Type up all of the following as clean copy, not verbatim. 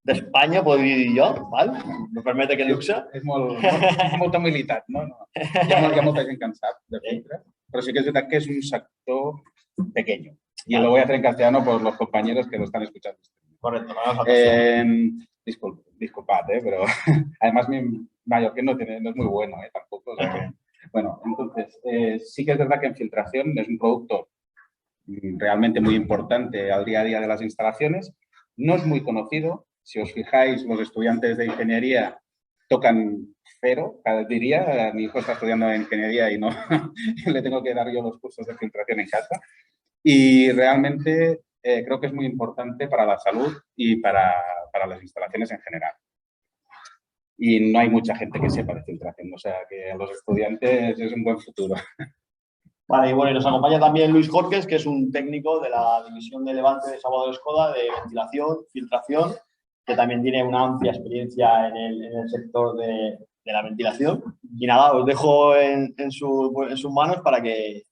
d'Espanya, podria dir jo, val? Me permete aquest luxe. És molta humilitat, no? Hi ha molta gent que en sap de filtres, pero sí que es verdad que es un sector pequeño. Y lo voy a hacer en castellano por los compañeros que lo están escuchando. Correcto. Disculpad, pero además mi mallorquín no es muy bueno, tampoco. O sea, bueno, entonces, sí que es verdad que en filtración es un producto realmente muy importante al día a día de las instalaciones. No es muy conocido. Si os fijáis, los estudiantes de ingeniería tocan cero, diría. Mi hijo está estudiando ingeniería y no le tengo que dar yo los cursos de filtración en casa. Y realmente creo que es muy importante para la salud y para las instalaciones en general. Y no hay mucha gente que sepa de filtración, o sea que a los estudiantes es un buen futuro. Vale, y bueno, y nos acompaña también Luis Jorques, que es un técnico de la división de Levante de Salvador Escoda de ventilación, filtración, que también tiene una amplia experiencia en el sector de la ventilación. Y nada, os dejo en sus manos para que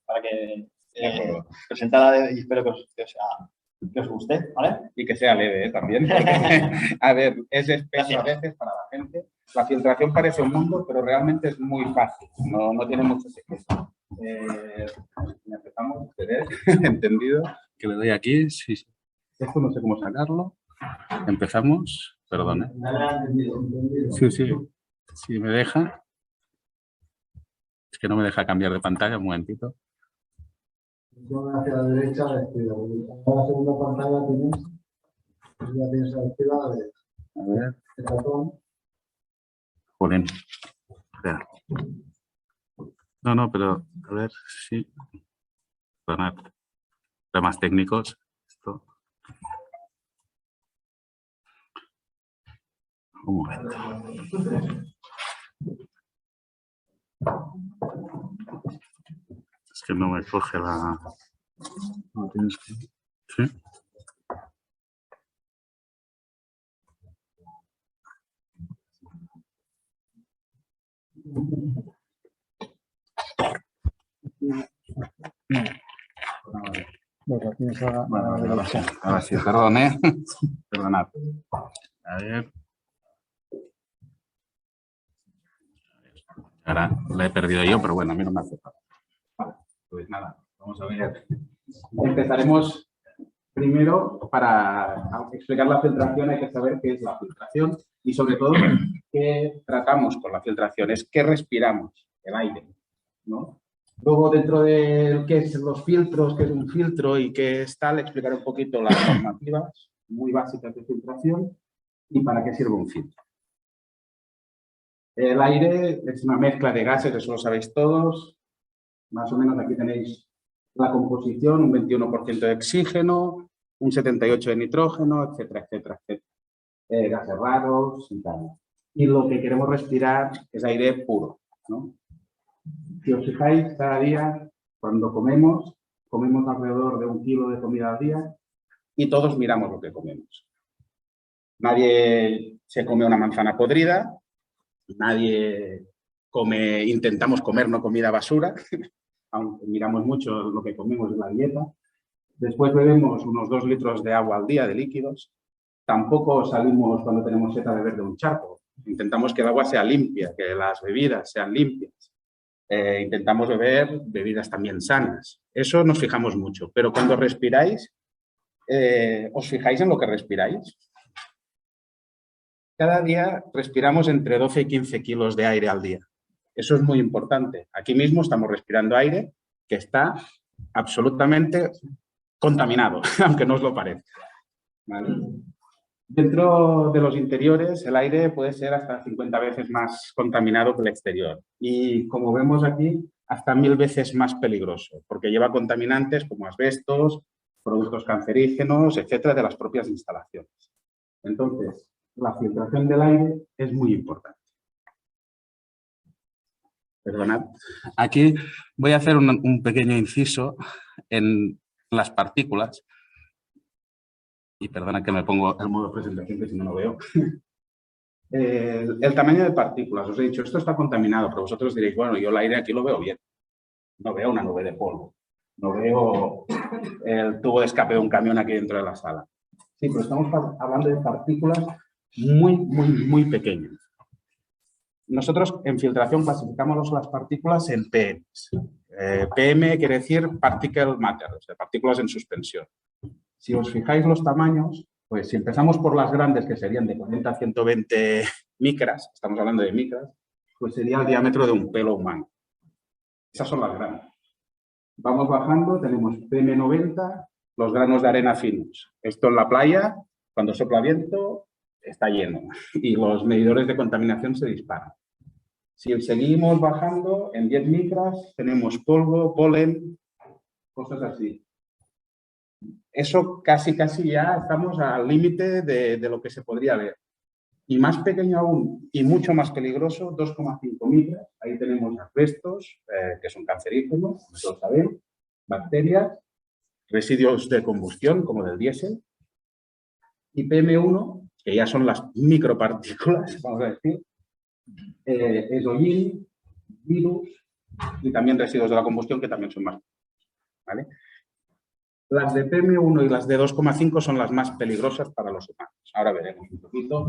presentara y espero que os guste, ¿vale? Y que sea leve también, porque, a ver, es espeso a veces para la gente. La filtración parece un mundo, pero realmente es muy fácil, no tiene mucho secreto. Empezamos, ¿ustedes? ¿Entendido? Que le doy aquí, sí. Esto no sé cómo sacarlo. Empezamos, perdón. Sí, si me deja. Es que no me deja cambiar de pantalla, un momentito. Hacia la derecha, a la izquierda. La segunda pantalla tienes a la izquierda, a la derecha. A ver. El ratón. Joder. Espera. No, pero a ver, sí. Perdonad. Temas técnicos. Esto. Un momento. Es que no me coge la... No tienes que... ¿Sí? Ahora sí, perdón, Perdonad. A ver. Ahora la he perdido yo, pero bueno, a mí no me hace falta. Vale, pues nada, vamos a ver. Empezaremos primero para explicar la filtración. Hay que saber qué es la filtración y sobre todo qué tratamos con la filtración. Es qué respiramos, el aire, ¿no? Luego, dentro de qué es los filtros, qué es un filtro y qué es tal, explicaré un poquito las normativas muy básicas de filtración y para qué sirve un filtro. El aire es una mezcla de gases, eso lo sabéis todos. Más o menos aquí tenéis la composición, un 21% de oxígeno, un 78% de nitrógeno, etcétera, etcétera, etcétera. Gases raros y tal. Y lo que queremos respirar es aire puro, ¿no? Si os fijáis, cada día, cuando comemos alrededor de 1 kilo de comida al día y todos miramos lo que comemos. Nadie se come una manzana podrida, nadie intentamos comer no comida basura, aunque miramos mucho lo que comemos en la dieta. Después bebemos unos 2 litros de agua al día de líquidos. Tampoco salimos cuando tenemos sed a beber de un charco. Intentamos que el agua sea limpia, que las bebidas sean limpias. Intentamos beber bebidas también sanas. Eso nos fijamos mucho. Pero cuando respiráis, ¿os fijáis en lo que respiráis? Cada día respiramos entre 12 y 15 kilos de aire al día. Eso es muy importante. Aquí mismo estamos respirando aire que está absolutamente contaminado, aunque no os lo parezca. ¿Vale? Dentro de los interiores, el aire puede ser hasta 50 veces más contaminado que el exterior. Y como vemos aquí, hasta 1000 veces más peligroso, porque lleva contaminantes como asbestos, productos cancerígenos, etcétera, de las propias instalaciones. Entonces, la filtración del aire es muy importante. Perdonad. Aquí voy a hacer un pequeño inciso en las partículas. Y perdona que me pongo el modo presentación, que si no lo veo. El tamaño de partículas. Os he dicho, esto está contaminado, pero vosotros diréis, bueno, yo el aire aquí lo veo bien. No veo una nube de polvo. No veo el tubo de escape de un camión aquí dentro de la sala. Sí, pero estamos hablando de partículas muy pequeñas. Nosotros en filtración clasificamos las partículas en PMs. PM quiere decir particle matter, o sea, partículas en suspensión. Si os fijáis los tamaños, pues si empezamos por las grandes, que serían de 40 a 120 micras, estamos hablando de micras, pues sería el diámetro de un pelo humano. Esas son las grandes. Vamos bajando, tenemos PM90, los granos de arena finos. Esto en la playa, cuando sopla viento, está lleno y los medidores de contaminación se disparan. Si seguimos bajando, en 10 micras tenemos polvo, polen, cosas así. Eso casi ya estamos al límite de lo que se podría ver. Y más pequeño aún y mucho más peligroso, 2,5 micras. Ahí tenemos asbestos, que son cancerígenos, como todos saben, bacterias, residuos de combustión, como del diésel, y PM1, que ya son las micropartículas, vamos a decir, es hollín, virus y también residuos de la combustión, que también son más, ¿vale? Las de PM1 y las de 2,5 son las más peligrosas para los humanos. Ahora veremos un poquito.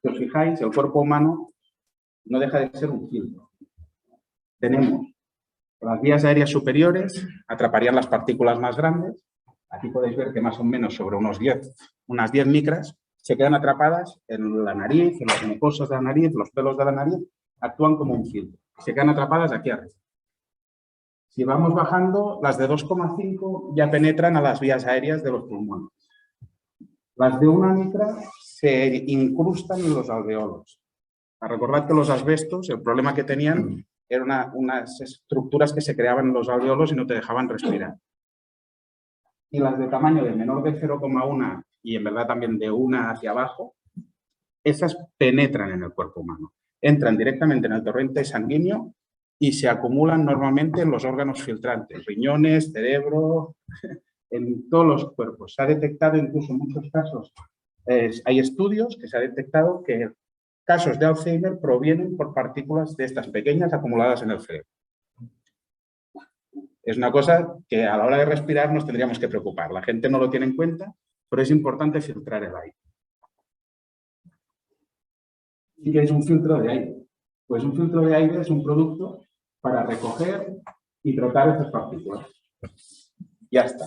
Si os fijáis, el cuerpo humano no deja de ser un filtro. Tenemos las vías aéreas superiores, atraparían las partículas más grandes. Aquí podéis ver que más o menos sobre unas 10 micras se quedan atrapadas en la nariz, en las mucosas de la nariz, los pelos de la nariz, actúan como un filtro. Se quedan atrapadas aquí arriba. Si vamos bajando, las de 2,5 ya penetran a las vías aéreas de los pulmones. Las de 1 micra se incrustan en los alveolos. Recordad que los asbestos, el problema que tenían eran unas estructuras que se creaban en los alveolos y no te dejaban respirar. Y las de tamaño de menor de 0,1 y en verdad también de 1 hacia abajo, esas penetran en el cuerpo humano. Entran directamente en el torrente sanguíneo y se acumulan normalmente en los órganos filtrantes, riñones, cerebro, en todos los cuerpos. Se ha detectado incluso en muchos casos, hay estudios que se ha detectado que casos de Alzheimer provienen por partículas de estas pequeñas acumuladas en el cerebro. Es una cosa que a la hora de respirar nos tendríamos que preocupar. La gente no lo tiene en cuenta, pero es importante filtrar el aire. ¿Y qué es un filtro de aire? Pues un filtro de aire es un producto para recoger y tratar esas partículas. Ya está.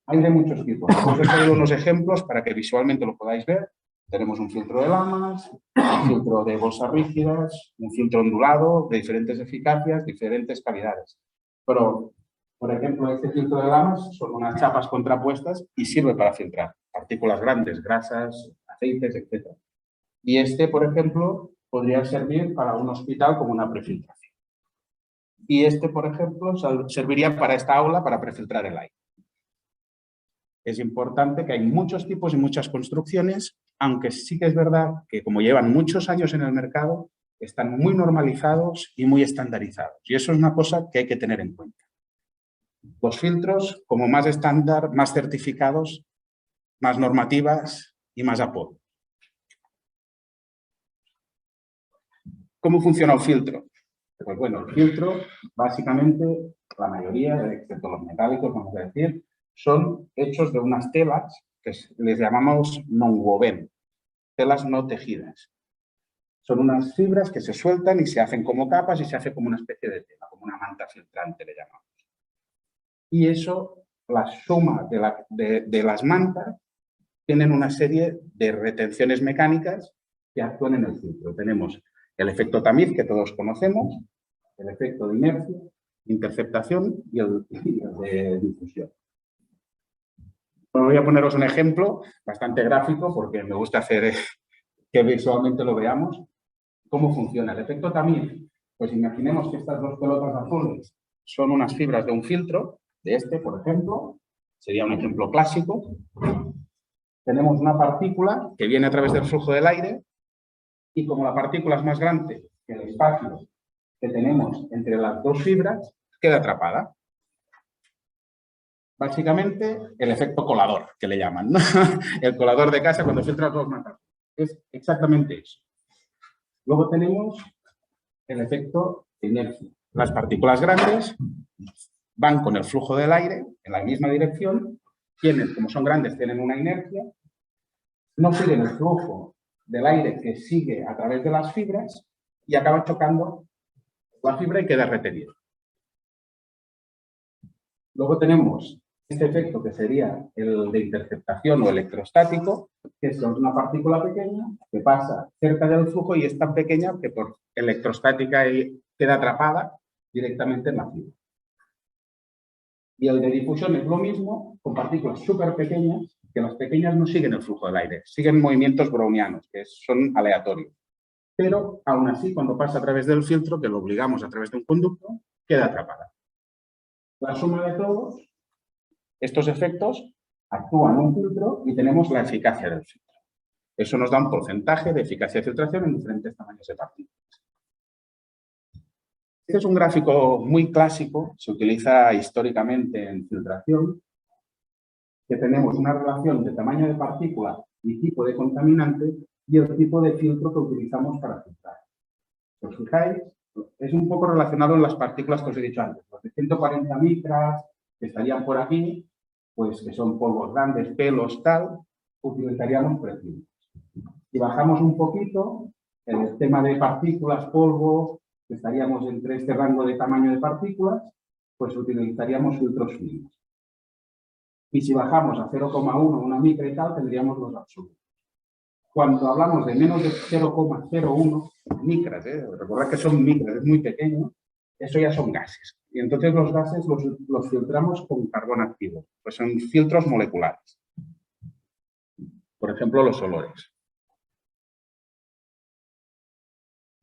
Hay de muchos tipos. Os he traído unos ejemplos para que visualmente lo podáis ver. Tenemos un filtro de lamas, un filtro de bolsas rígidas, un filtro ondulado de diferentes eficacias, diferentes calidades. Pero, por ejemplo, este filtro de lamas son unas chapas contrapuestas y sirve para filtrar partículas grandes, grasas, aceites, etc. Y este, por ejemplo, podría servir para un hospital como una prefiltración. Y este, por ejemplo, serviría para esta aula para prefiltrar el aire. Es importante que hay muchos tipos y muchas construcciones, aunque sí que es verdad que como llevan muchos años en el mercado, están muy normalizados y muy estandarizados. Y eso es una cosa que hay que tener en cuenta. Los filtros, como más estándar, más certificados, más normativas y más apoyo. ¿Cómo funciona un filtro? Pues bueno, el filtro, básicamente, la mayoría, excepto los metálicos, vamos a decir, son hechos de unas telas que les llamamos non-woven, telas no tejidas. Son unas fibras que se sueltan y se hacen como capas y se hace como una especie de tela, como una manta filtrante le llamamos. Y eso, la suma de las mantas, tienen una serie de retenciones mecánicas que actúan en el filtro. Tenemos el efecto tamiz, que todos conocemos, el efecto de inercia, interceptación y el de difusión. Bueno, voy a poneros un ejemplo bastante gráfico porque me gusta hacer que visualmente lo veamos. ¿Cómo funciona? El efecto tamiz, pues imaginemos que estas dos pelotas azules son unas fibras de un filtro, de este, por ejemplo, sería un ejemplo clásico. Tenemos una partícula que viene a través del flujo del aire y como la partícula es más grande que el espacio que tenemos entre las dos fibras, queda atrapada. Básicamente, el efecto colador, que le llaman, ¿no? El colador de casa cuando filtras dos mantas. Es exactamente eso. Luego tenemos el efecto de inercia. Las partículas grandes van con el flujo del aire en la misma dirección, como son grandes, tienen una inercia, no siguen el flujo del aire que sigue a través de las fibras y acaba chocando la fibra y queda retenido. Luego tenemos este efecto que sería el de interceptación o electrostático, que es una partícula pequeña que pasa cerca del flujo y es tan pequeña que por electrostática queda atrapada directamente en la fibra. Y el de difusión es lo mismo, con partículas súper pequeñas, que las pequeñas no siguen el flujo del aire, siguen movimientos brownianos, que son aleatorios. Pero, aún así, cuando pasa a través del filtro, que lo obligamos a través de un conducto, queda atrapada. La suma de todos estos efectos actúa en un filtro y tenemos la eficacia del filtro. Eso nos da un porcentaje de eficacia de filtración en diferentes tamaños de partículas. Este es un gráfico muy clásico, se utiliza históricamente en filtración, que tenemos una relación de tamaño de partícula y tipo de contaminante y el tipo de filtro que utilizamos para filtrar. Si os fijáis, es un poco relacionado en las partículas que os he dicho antes. Los de 140 micras, que estarían por aquí, pues que son polvos grandes, pelos, tal, utilizaríamos prefiltros. Si bajamos un poquito, el tema de partículas, polvo, que estaríamos entre este rango de tamaño de partículas, pues utilizaríamos filtros finos. Y si bajamos a 0,1, una micra y tal, tendríamos los absolutos. Cuando hablamos de menos de 0,01 micras, recordad que son micras, es muy pequeño, eso ya son gases. Y entonces los gases los filtramos con carbón activo, pues son filtros moleculares. Por ejemplo, los olores.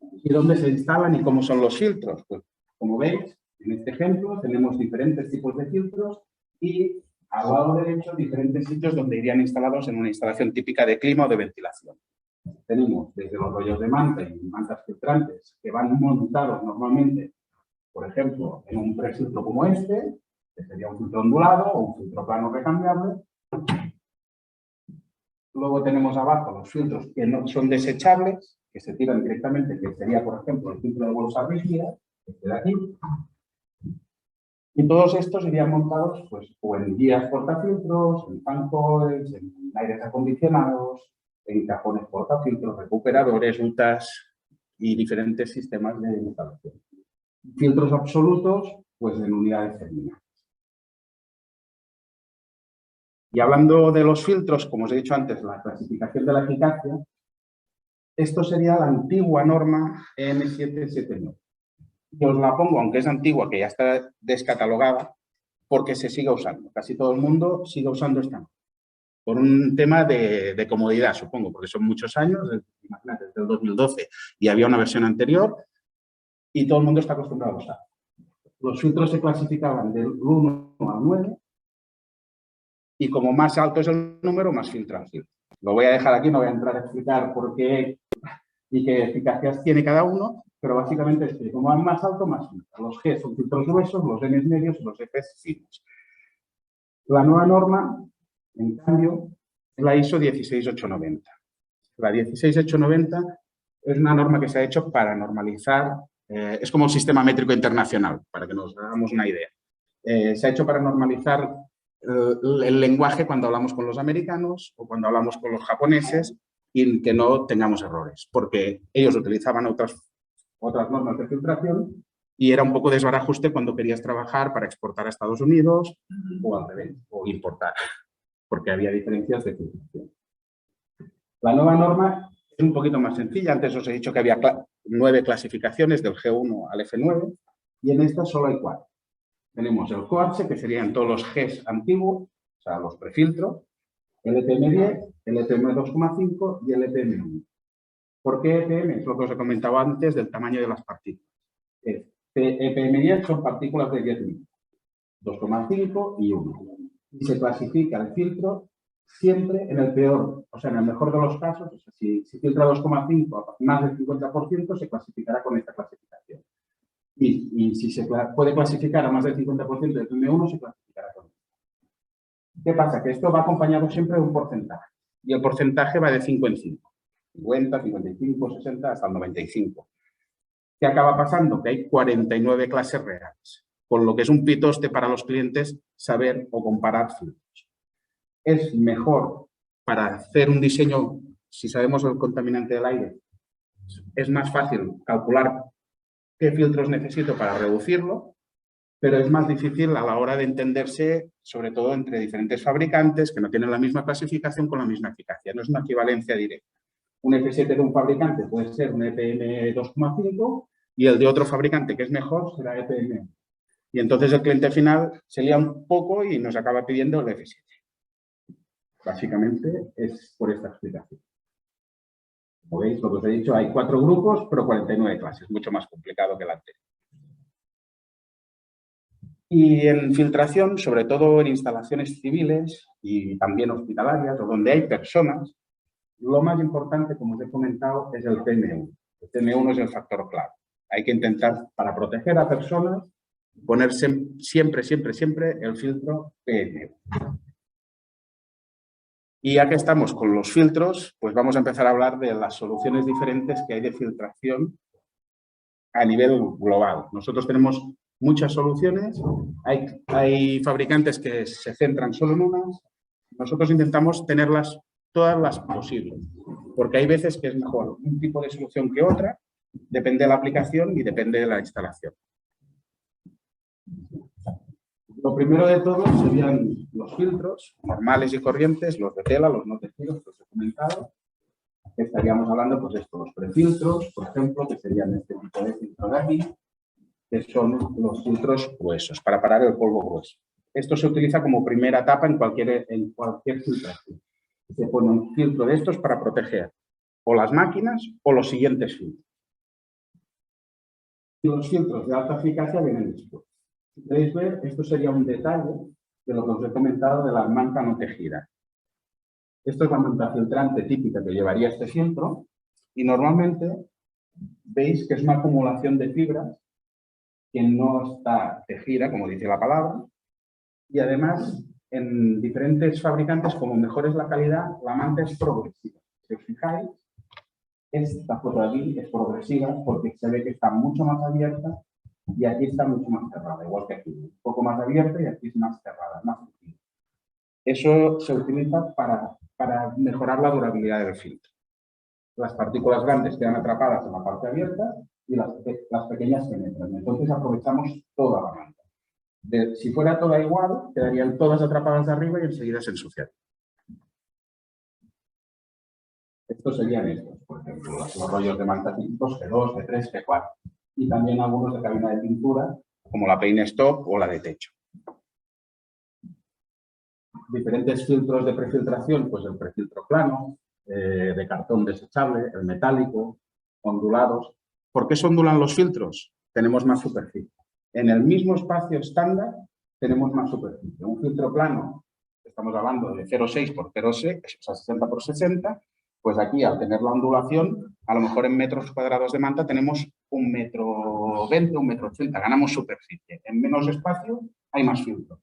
¿Y dónde se instalan y cómo son los filtros? Pues, como veis, en este ejemplo tenemos diferentes tipos de filtros y al lado derecho diferentes sitios donde irían instalados en una instalación típica de clima o de ventilación. Tenemos desde los rollos de manta y mantas filtrantes que van montados normalmente, por ejemplo, en un prefiltro como este, que sería un filtro ondulado o un filtro plano recambiable. Luego tenemos abajo los filtros que no son desechables, que se tiran directamente, que sería, por ejemplo, el filtro de bolsa rígida, este de aquí. Y todos estos irían montados pues, o en guías portafiltros, en fancoils, en aires acondicionados, en cajones portafiltros, recuperadores, UTAs y diferentes sistemas de instalación. Filtros absolutos, pues en unidades terminales. Y hablando de los filtros, como os he dicho antes, la clasificación de la eficacia, esto sería la antigua norma EN779. Yo os la pongo, aunque es antigua, que ya está descatalogada, porque se sigue usando. Casi todo el mundo sigue usando esta norma. Por un tema de comodidad, supongo, porque son muchos años, imagínate, desde el 2012 y había una versión anterior y todo el mundo está acostumbrado a usar. Los filtros se clasificaban del 1 al 9 y como más alto es el número, más filtran. Lo voy a dejar aquí, no voy a entrar a explicar por qué y qué eficacias tiene cada uno, pero básicamente es que como van más alto, más filtran. Los G son filtros gruesos, los N medios y los F finos. La nueva norma, en cambio, es la ISO 16890. La 16890 es una norma que se ha hecho para normalizar, es como un sistema métrico internacional, para que nos hagamos una idea. Se ha hecho para normalizar el lenguaje cuando hablamos con los americanos o cuando hablamos con los japoneses y que no tengamos errores, porque ellos utilizaban otras normas de filtración y era un poco desbarajuste cuando querías trabajar para exportar a Estados Unidos o al revés, o importar, porque había diferencias de filtración. La nueva norma es un poquito más sencilla. Antes os he dicho que había 9 clasificaciones del G1 al F9 y en esta solo hay 4. Tenemos el coache, que serían todos los Gs antiguos, o sea, los prefiltros, el EPM10, el EPM2,5 y el EPM1. ¿Por qué EPM? Es lo que os he comentado antes del tamaño de las partículas. EPM10 son partículas de 10 micras, 2,5 y 1. Y se clasifica el filtro siempre en el peor, o sea, en el mejor de los casos, o sea, si filtra 2,5 a más del 50%, se clasificará con esta clasificación. Y si se puede clasificar a más del 50% de PM1, se clasificará con esto. ¿Qué pasa? Que esto va acompañado siempre de un porcentaje. Y el porcentaje va de 5 en 5. 50, 55, 60, hasta el 95. ¿Qué acaba pasando? Que hay 49 clases reales. con lo que es un pitoste para los clientes saber o comparar filtros. Es mejor para hacer un diseño, si sabemos el contaminante del aire, es más fácil calcular qué filtros necesito para reducirlo, pero es más difícil a la hora de entenderse, sobre todo entre diferentes fabricantes que no tienen la misma clasificación con la misma eficacia. No es una equivalencia directa. Un F7 de un fabricante puede ser un EPM 2,5 y el de otro fabricante que es mejor será EPM. Y entonces el cliente final se lía un poco y nos acaba pidiendo el F7. Básicamente es por esta explicación. Como veis, lo que os he dicho, hay 4 grupos, pero 49 clases, mucho más complicado que el anterior. Y en filtración, sobre todo en instalaciones civiles y también hospitalarias, o donde hay personas, lo más importante, como os he comentado, es el PM1. El PM1 es el factor clave. Hay que intentar, para proteger a personas, ponerse siempre el filtro PM1. Y ya que estamos con los filtros, pues vamos a empezar a hablar de las soluciones diferentes que hay de filtración a nivel global. Nosotros tenemos muchas soluciones, hay fabricantes que se centran solo en unas, nosotros intentamos tenerlas todas las posibles, porque hay veces que es mejor un tipo de solución que otra, depende de la aplicación y depende de la instalación. Lo primero de todo serían los filtros normales y corrientes, los de tela, los no tejidos, que os he comentado. Estaríamos hablando, pues, esto, los prefiltros, por ejemplo, que serían este tipo de filtro de aquí, que son los filtros gruesos, para parar el polvo grueso. Esto se utiliza como primera etapa en cualquier filtración. Se pone un filtro de estos para proteger o las máquinas o los siguientes filtros. Y los filtros de alta eficacia vienen después. Si queréis ver, esto sería un detalle de lo que os he comentado de la manta no tejida. Esto es la manta filtrante típica que llevaría este filtro y normalmente veis que es una acumulación de fibras que no está tejida, como dice la palabra, y además en diferentes fabricantes, como mejor es la calidad, la manta es progresiva. Si os fijáis, esta foto de aquí es progresiva porque se ve que está mucho más abierta y aquí está mucho más cerrada, igual que aquí. Un poco más abierta y aquí es más cerrada, más flexible. Eso se utiliza para mejorar la durabilidad del filtro. Las partículas grandes quedan atrapadas en la parte abierta y las pequeñas penetran. Entonces aprovechamos toda la manta. Si fuera toda igual, quedarían todas atrapadas de arriba y enseguida se ensuciarían. Estos serían estos, por ejemplo, los rollos de manta típicos G2, G3, G4. Y también algunos de cabina de pintura, como la Paint Stop o la de techo. Diferentes filtros de prefiltración, pues el prefiltro plano, de cartón desechable, el metálico, ondulados. ¿Por qué se ondulan los filtros? Tenemos más superficie. En el mismo espacio estándar tenemos más superficie. Un filtro plano, estamos hablando de 0,6 por 0,6, o sea, 60 por 60, pues aquí al tener la ondulación, a lo mejor en metros cuadrados de manta tenemos 1,20 m, 1,80 m, ganamos superficie. En menos espacio hay más filtro.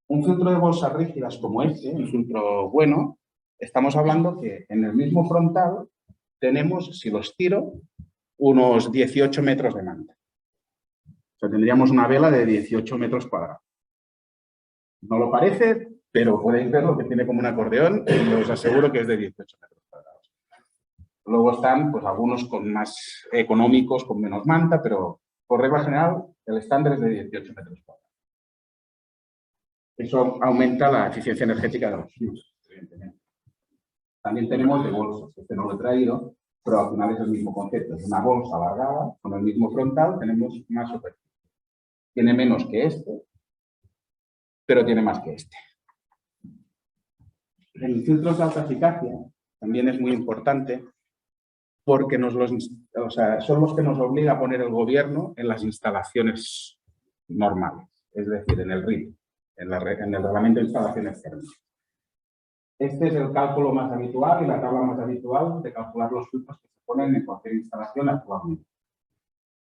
Un filtro de bolsas rígidas como este, un filtro bueno, estamos hablando que en el mismo frontal tenemos, si los tiro, unos 18 metros de manta. O sea, tendríamos una vela de 18 metros cuadrados. No lo parece, pero podéis ver lo que tiene como un acordeón y os aseguro que es de 18 metros cuadrados. Luego están, pues, algunos con más económicos, con menos manta, pero por regla general el estándar es de 18 metros cuadrados. Eso aumenta la eficiencia energética de los filtros, evidentemente. También tenemos de bolsas, este no lo he traído, pero al final es el mismo concepto. Es una bolsa alargada, con el mismo frontal, tenemos más superficie. Tiene menos que este, pero tiene más que este. En filtros de alta eficacia también es muy importante porque son los que nos obliga a poner el gobierno en las instalaciones normales, es decir, en el RIT, en el Reglamento de Instalaciones Térmicas. Este es el cálculo más habitual y la tabla más habitual de calcular los filtros que se ponen en cualquier instalación actualmente.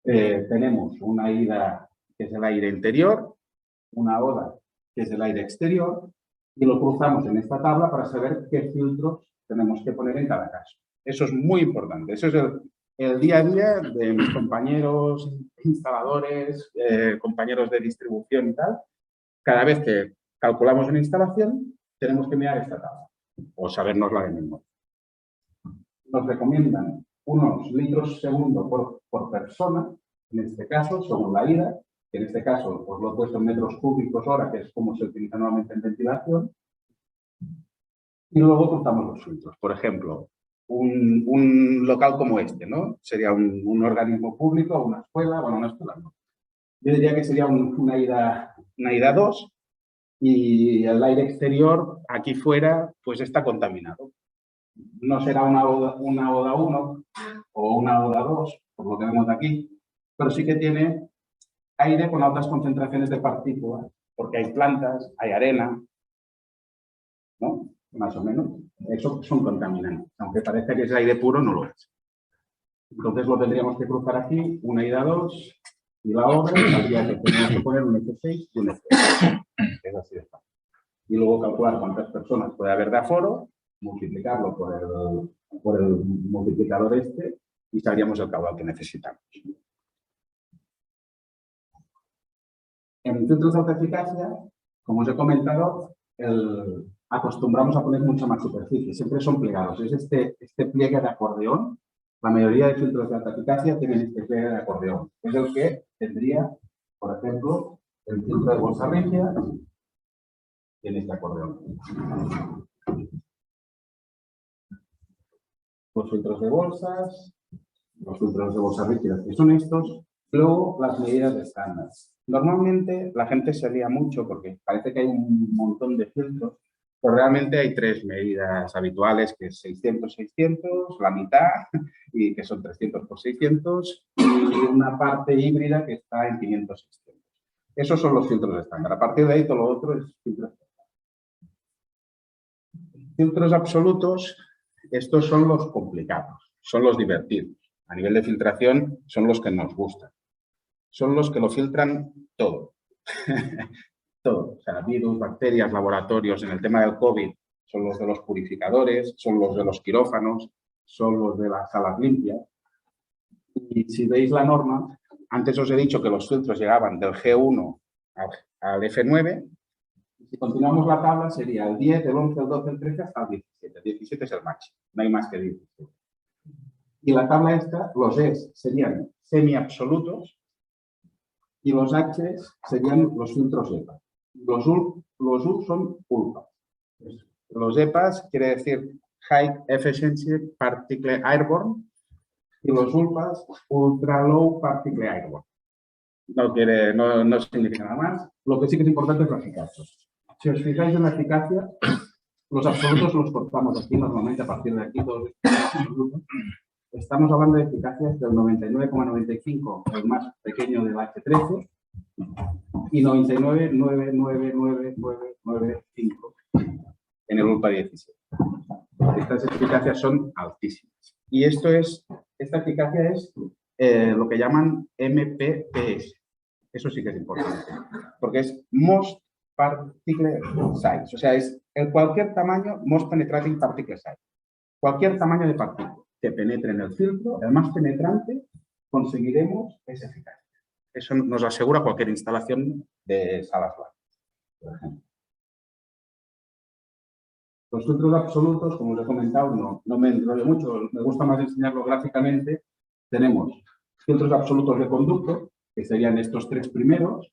Tenemos una ida, que es el aire interior, una oda, que es el aire exterior, y lo cruzamos en esta tabla para saber qué filtros tenemos que poner en cada caso. Eso es muy importante. Eso es el día a día de mis compañeros instaladores, compañeros de distribución y tal, cada vez que calculamos una instalación, tenemos que mirar esta tabla o sabernosla de memoria. Nos recomiendan unos litros segundo por persona, en este caso, según la ida, que en este caso os lo he puesto en metros cúbicos hora, que es como se utiliza normalmente en ventilación, y luego cruzamos los filtros. Por ejemplo, un local como este, ¿no? Sería un organismo público, una escuela, bueno, una escuela no. Yo diría que sería una ida 2 y el aire exterior aquí fuera pues está contaminado. No será una oda 1 o una oda 2, por lo que vemos aquí, pero sí que tiene aire con altas concentraciones de partículas, porque hay plantas, hay arena, ¿no? Más o menos. Eso son contaminantes. Aunque parezca que es aire puro, no lo es. Entonces lo tendríamos que cruzar aquí, una ida 2, y la otra habría que tener que poner un F6 y un F6. Es así de fácil. Y luego calcular cuántas personas puede haber de aforo, multiplicarlo por el multiplicador este y sabríamos el caudal que necesitamos. En filtros de alta eficacia, como os he comentado, acostumbramos a poner mucha más superficie, siempre son plegados. Es este pliegue de acordeón. La mayoría de filtros de alta eficacia tienen este pliegue de acordeón. Es el que tendría, por ejemplo, el filtro de bolsa rígida, tiene este acordeón. Los filtros de bolsas, los filtros de bolsas rígidas, que son estos, luego las medidas de estándar. Normalmente la gente se lía mucho porque parece que hay un montón de filtros, pero realmente hay 3 medidas habituales, que es 600-600, la mitad, y que son 300 por 600, y una parte híbrida que está en 500-600. Esos son los filtros de estándar. A partir de ahí todo lo otro es filtros de estándar. Filtros absolutos, estos son los complicados, son los divertidos. A nivel de filtración son los que nos gustan. Son los que lo filtran todo. Todo. O sea, virus, bacterias, laboratorios. En el tema del COVID son los de los purificadores, son los de los quirófanos, son los de las salas limpias. Y si veis la norma, antes os he dicho que los filtros llegaban del G1 al F9. Si continuamos la tabla sería el 10, el 11, el 12, el 13 hasta el 17. El 17 es el máximo, no hay más que 17. Y la tabla esta, los Es serían semiabsolutos y los Hs serían los filtros EPA. Los U son ULPA. Los EPAs quiere decir High Efficiency Particle Airborne y los ULPAs Ultra Low Particle Airborne. No significa nada más. Lo que sí que es importante es la eficacia. Si os fijáis en la eficacia, los absolutos los cortamos aquí normalmente a partir de aquí. Todos estamos hablando de eficacias del 99,95, el más pequeño del H13, y 99,99995 en el ULPA 17. Estas eficacias son altísimas. Y esta eficacia es lo que llaman MPPS. Eso sí que es importante, porque es Most Particle Size, o sea, es cualquier tamaño, Most Penetrating Particle Size. Cualquier tamaño de partícula que penetre en el filtro, el más penetrante, conseguiremos esa eficacia. Eso nos asegura cualquier instalación de salas blancas, por ejemplo. Los filtros absolutos, como os he comentado, no me enrollo mucho, me gusta más enseñarlo gráficamente. Tenemos filtros absolutos de conducto, que serían estos 3 primeros.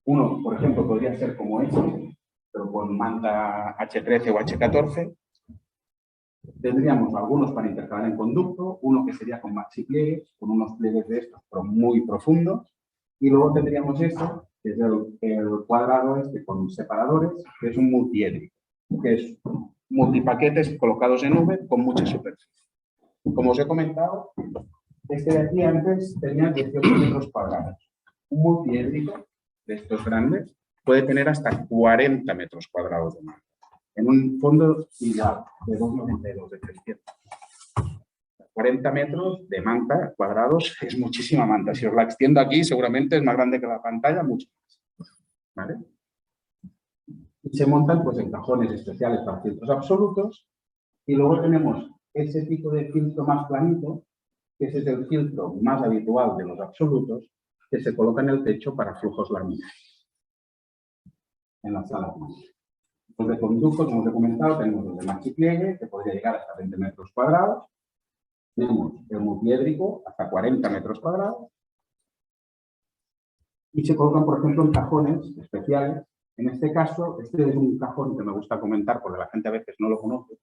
Uno, por ejemplo, podría ser como este, pero con manta H13 o H14. Tendríamos algunos para intercalar en conducto, uno que sería con maxi pliegues, con unos pliegues de estos, pero muy profundos. Y luego tendríamos esto, que es el cuadrado este con separadores, que es un multiédrico, que es multipaquetes colocados en V con mucha superficie. Como os he comentado, este de aquí antes tenía 18 metros cuadrados. Un multiédrico de estos grandes puede tener hasta 40 metros cuadrados de manta, en un fondo igual, de 2,92, de 300. 40 metros de manta cuadrados es muchísima manta. Si os la extiendo aquí, seguramente es más grande que la pantalla, mucho más. ¿Vale? Y se montan pues, en cajones especiales para filtros absolutos. Y luego tenemos ese tipo de filtro más planito, que ese es el filtro más habitual de los absolutos que se coloca en el techo para flujos laminares en las salas. Los de conducto, como os he comentado, tenemos los de machipliegue, que podría llegar hasta 20 metros cuadrados. Tenemos el multiédrico, hasta 40 metros cuadrados. Y se colocan, por ejemplo, en cajones especiales. En este caso, este es un cajón que me gusta comentar porque la gente a veces no lo conoce,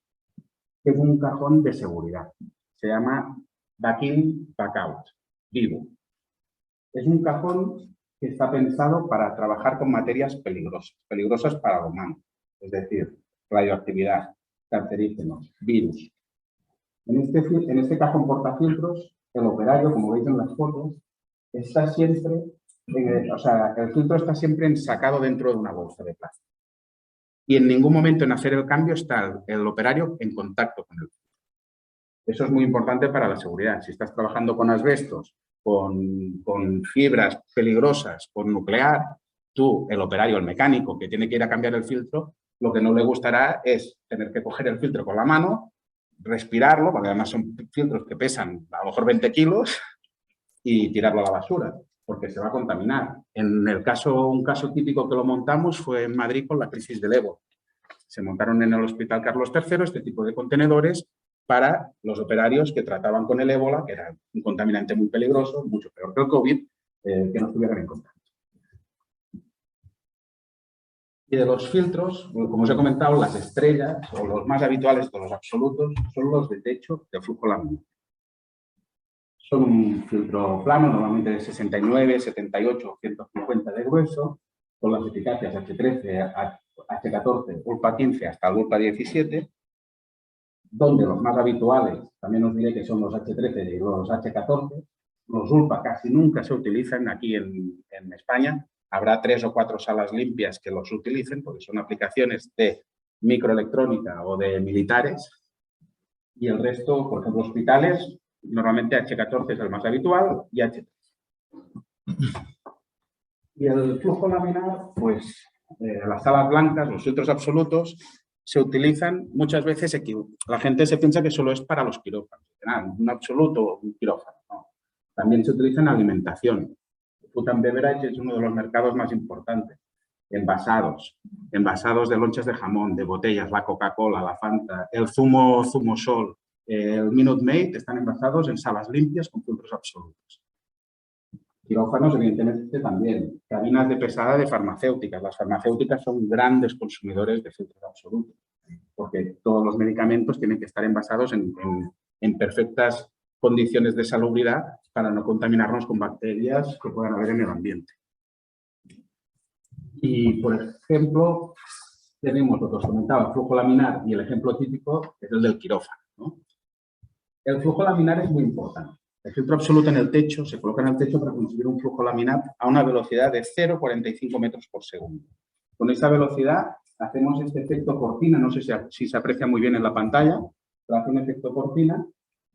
que es un cajón de seguridad. Se llama back-in, back-out, vivo. Es un cajón que está pensado para trabajar con materias peligrosas para el humano. Es decir, radioactividad, cancerígenos, virus. En este cajón portafiltros, el operario, como veis en las fotos, está siempre, el filtro está siempre ensacado dentro de una bolsa de plástico. Y en ningún momento en hacer el cambio está el operario en contacto con el filtro. Eso es muy importante para la seguridad. Si estás trabajando con asbestos, con fibras peligrosas, con nuclear, tú, el operario, el mecánico que tiene que ir a cambiar el filtro, lo que no le gustará es tener que coger el filtro con la mano, respirarlo, porque además son filtros que pesan a lo mejor 20 kilos, y tirarlo a la basura, porque se va a contaminar. Un caso típico que lo montamos fue en Madrid con la crisis del ébola. Se montaron en el Hospital Carlos III este tipo de contenedores para los operarios que trataban con el ébola, que era un contaminante muy peligroso, mucho peor que el COVID, que no estuvieran en contacto. Y de los filtros, como os he comentado, las estrellas o los más habituales de los absolutos son los de techo de flujo laminar. Son un filtro plano, normalmente de 69, 78, 150 de grueso, con las eficacias H13, H14, ULPA 15 hasta el ULPA 17, donde los más habituales, también os diré que son los H13 y los H14. Los ULPA casi nunca se utilizan aquí en España. Habrá 3 o 4 salas limpias que los utilicen, porque son aplicaciones de microelectrónica o de militares. Y el resto, por ejemplo, hospitales, normalmente H14 es el más habitual y H3. Y el flujo laminar, pues las salas blancas, los filtros absolutos, se utilizan muchas veces. La gente se piensa que solo es para los quirófanos. Un absoluto, un quirófano. No. También se utiliza en alimentación. Food and Beverage es uno de los mercados más importantes. Envasados de lonchas de jamón, de botellas, la Coca-Cola, la Fanta, el Zumosol, el Minute Maid están envasados en salas limpias con filtros absolutos. Quirófanos, evidentemente, también. Cabinas de pesada de farmacéuticas. Las farmacéuticas son grandes consumidores de filtros absolutos, porque todos los medicamentos tienen que estar envasados en perfectas condiciones de salubridad para no contaminarnos con bacterias que puedan haber en el ambiente. Y, por ejemplo, tenemos lo que os comentaba, el flujo laminar, y el ejemplo típico es el del quirófano, ¿no? El flujo laminar es muy importante. El filtro absoluto en el techo se coloca en el techo para conseguir un flujo laminar a una velocidad de 0,45 metros por segundo. Con esa velocidad hacemos este efecto cortina, no sé si se aprecia muy bien en la pantalla, pero hace un efecto cortina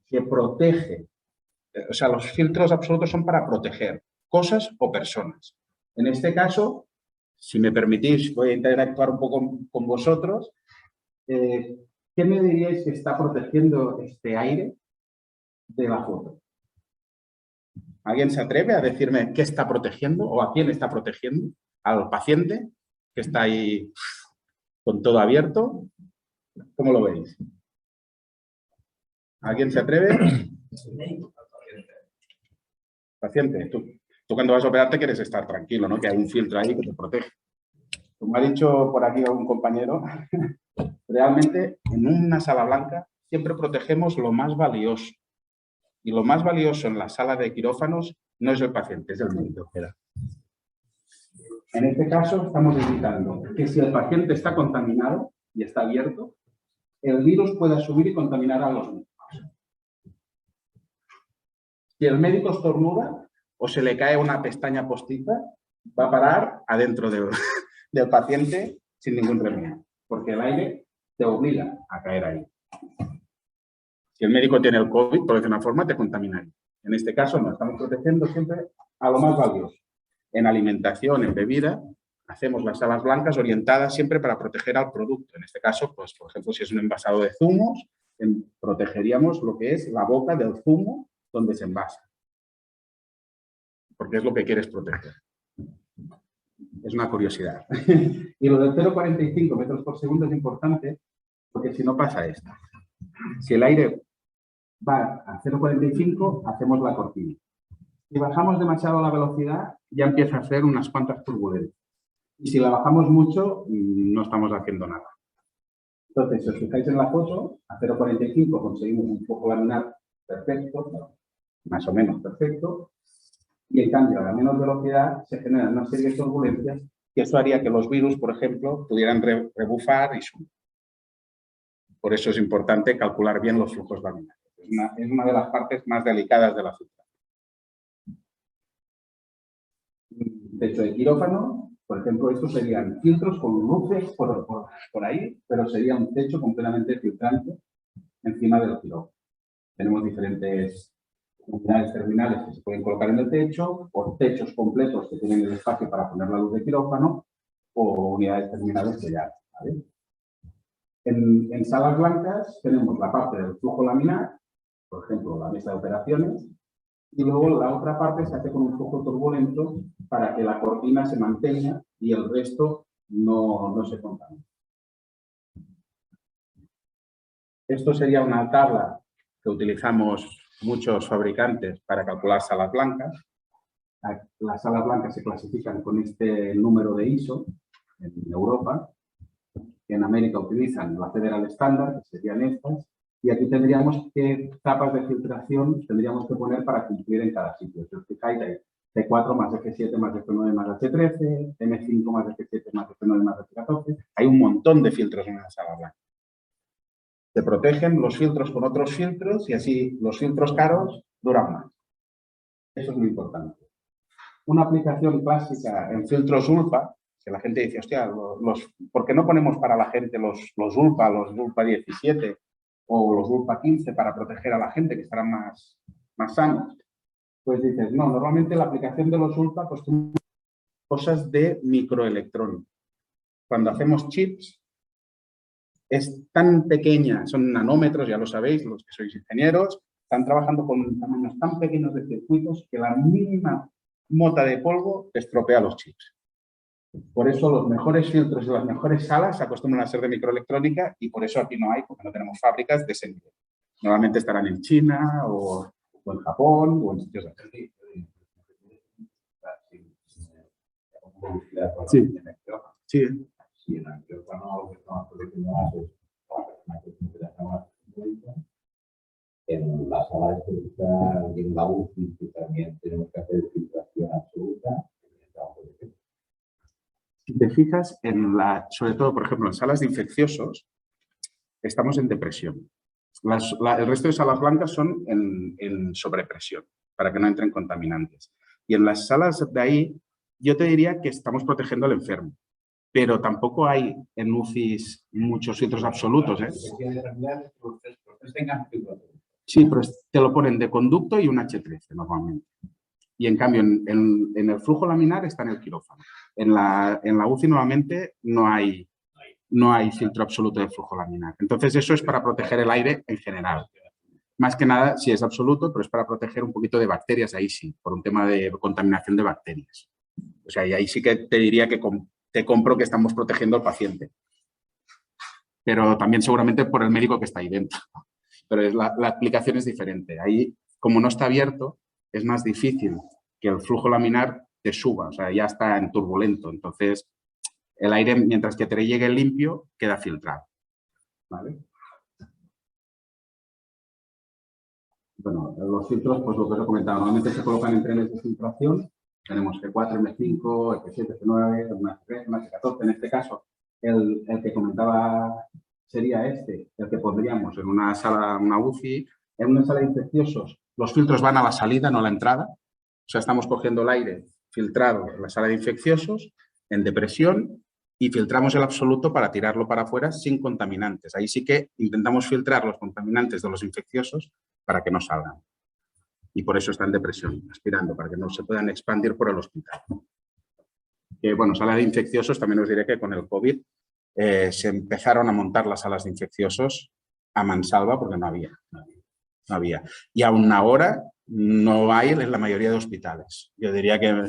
que protege. O sea, los filtros absolutos son para proteger cosas o personas. En este caso, si me permitís, voy a interactuar un poco con vosotros. ¿Qué me diríais que está protegiendo este aire de la foto? ¿Alguien se atreve a decirme qué está protegiendo o a quién está protegiendo? ¿Al paciente que está ahí con todo abierto? ¿Cómo lo veis? ¿Alguien se atreve? Paciente, tú cuando vas a operarte quieres estar tranquilo, ¿no? Que hay un filtro ahí que te protege. Como ha dicho por aquí algún compañero, realmente en una sala blanca siempre protegemos lo más valioso. Y lo más valioso en la sala de quirófanos no es el paciente, es el médico. En este caso estamos evitando que si el paciente está contaminado y está abierto, el virus pueda subir y contaminar a los médicos. Si el médico estornuda o se le cae una pestaña postiza, va a parar adentro del paciente sin ningún remedio, porque el aire te obliga a caer ahí. Si el médico tiene el COVID, por decir una forma, te contaminaría. En este caso, nos estamos protegiendo siempre a lo más valioso. En alimentación, en bebida, hacemos las salas blancas orientadas siempre para proteger al producto. En este caso, pues, por ejemplo, si es un envasado de zumos, protegeríamos lo que es la boca del zumo donde se envasa. Porque es lo que quieres proteger. Es una curiosidad. Y lo del 0,45 metros por segundo es importante porque si no pasa esto. Si el aire va a 0,45, hacemos la cortina. Si bajamos demasiado la velocidad, ya empieza a hacer unas cuantas turbulencias. Y si la bajamos mucho, no estamos haciendo nada. Entonces, si os fijáis en la foto, a 0,45 conseguimos un flujo laminar perfecto, más o menos perfecto, y en cambio, a la menor velocidad se generan una serie de turbulencias que eso haría que los virus, por ejemplo, pudieran rebufar y subir. Por eso es importante calcular bien los flujos laminares. Es una de las partes más delicadas de la filtración. Techo de quirófano, por ejemplo, estos serían filtros con luces por ahí, pero sería un techo completamente filtrante encima del quirófano. Tenemos diferentes unidades terminales que se pueden colocar en el techo, o techos completos que tienen el espacio para poner la luz de quirófano, o unidades terminales que ya, ¿vale? En salas blancas tenemos la parte del flujo laminar, por ejemplo, la mesa de operaciones, y luego la otra parte se hace con un flujo turbulento para que la cortina se mantenga y el resto no se contamine. Esto sería una tabla que utilizamos muchos fabricantes para calcular salas blancas. Las salas blancas se clasifican con este número de ISO en Europa. En América utilizan la Federal Standard, que serían estas, y aquí tendríamos qué capas de filtración tendríamos que poner para cumplir en cada sitio. Si os fijáis, hay T4 más F7 más F9 más H13, M5 más F7 más F9 más F14. Hay un montón de filtros en una sala blanca. Se protegen los filtros con otros filtros y así los filtros caros duran más. Eso es muy importante. Una aplicación clásica en filtros ULPA, que la gente dice, hostia, ¿por qué no ponemos para la gente los ULPA 17 o los ULPA 15 para proteger a la gente que estarán más sanos? Pues dices, no, normalmente la aplicación de los ULPA son cosas de microelectrónica. Cuando hacemos chips, es tan pequeña, son nanómetros, ya lo sabéis, los que sois ingenieros, están trabajando con tamaños tan pequeños de circuitos que la mínima mota de polvo estropea los chips. Por eso los mejores filtros y las mejores salas se acostumbran a ser de microelectrónica y por eso aquí no hay, porque no tenemos fábricas de ese nivel. Normalmente estarán en China o en Japón o en sitios así. Sí. Sí. Si en el quirófano lo que estamos protegiendo más es la persona que tiene la cama médica, en la sala de filtrar y en la UCI, que también tenemos que hacer filtración absoluta, si te fijas, sobre todo, por ejemplo, en salas de infecciosos, estamos en depresión. El resto de salas blancas son en sobrepresión, para que no entren contaminantes. Y en las salas de ahí, yo te diría que estamos protegiendo al enfermo. Pero tampoco hay en UCIs muchos filtros absolutos, ¿eh? Sí, pero te lo ponen de conducto y un H13 normalmente. Y en cambio, en el flujo laminar está en el quirófano. En la UCI normalmente no hay filtro absoluto de flujo laminar. Entonces, eso es para proteger el aire en general. Más que nada, sí es absoluto, pero es para proteger un poquito de bacterias, ahí sí, por un tema de contaminación de bacterias. O sea, y ahí sí que te diría que te compro que estamos protegiendo al paciente. Pero también seguramente por el médico que está ahí dentro. Pero la aplicación es diferente. Ahí, como no está abierto, es más difícil que el flujo laminar te suba. O sea, ya está en turbulento. Entonces, el aire, mientras que te llegue limpio, queda filtrado. ¿Vale? Bueno, los filtros, pues lo que os he comentado, normalmente se colocan en trenes de filtración. Tenemos G4, M5, F7, F9, M3, M14. En este caso, el que comentaba sería el que pondríamos en una sala, una UCI. En una sala de infecciosos, los filtros van a la salida, no a la entrada. O sea, estamos cogiendo el aire filtrado en la sala de infecciosos, en depresión, y filtramos el absoluto para tirarlo para afuera sin contaminantes. Ahí sí que intentamos filtrar los contaminantes de los infecciosos para que no salgan. Y por eso está en depresión, aspirando, para que no se puedan expandir por el hospital. Bueno, sala de infecciosos, también os diré que con el COVID se empezaron a montar las salas de infecciosos a mansalva porque no había. Y aún ahora no hay en la mayoría de hospitales. Yo diría que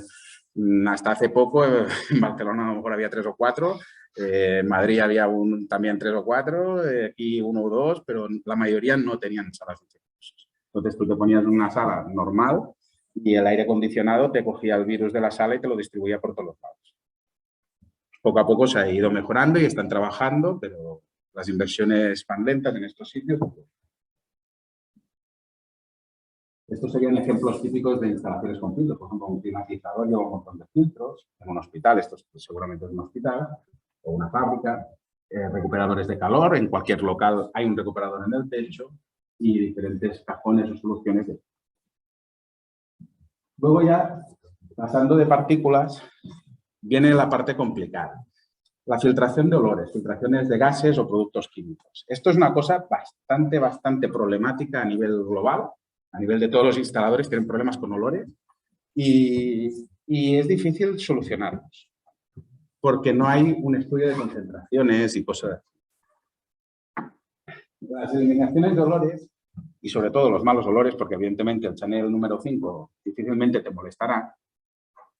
hasta hace poco en Barcelona a lo mejor había 3 o 4, en Madrid había también 3 o 4, aquí 1 o 2, pero la mayoría no tenían salas infecciosas. Entonces tú te ponías en una sala normal y el aire acondicionado te cogía el virus de la sala y te lo distribuía por todos los lados. Poco a poco se ha ido mejorando y están trabajando, pero las inversiones van lentas en estos sitios. Estos serían ejemplos típicos de instalaciones con filtros. Por ejemplo, un climatizador lleva un montón de filtros. En un hospital, esto seguramente es un hospital o una fábrica. Recuperadores de calor. En cualquier local hay un recuperador en el techo y diferentes cajones o soluciones. Luego ya, pasando de partículas, viene la parte complicada. La filtración de olores, filtraciones de gases o productos químicos. Esto es una cosa bastante problemática a nivel global. A nivel de todos los instaladores tienen problemas con olores y es difícil solucionarlos porque no hay un estudio de concentraciones y cosas así. Las eliminaciones de olores y sobre todo los malos olores, porque evidentemente el Chanel número 5 difícilmente te molestará,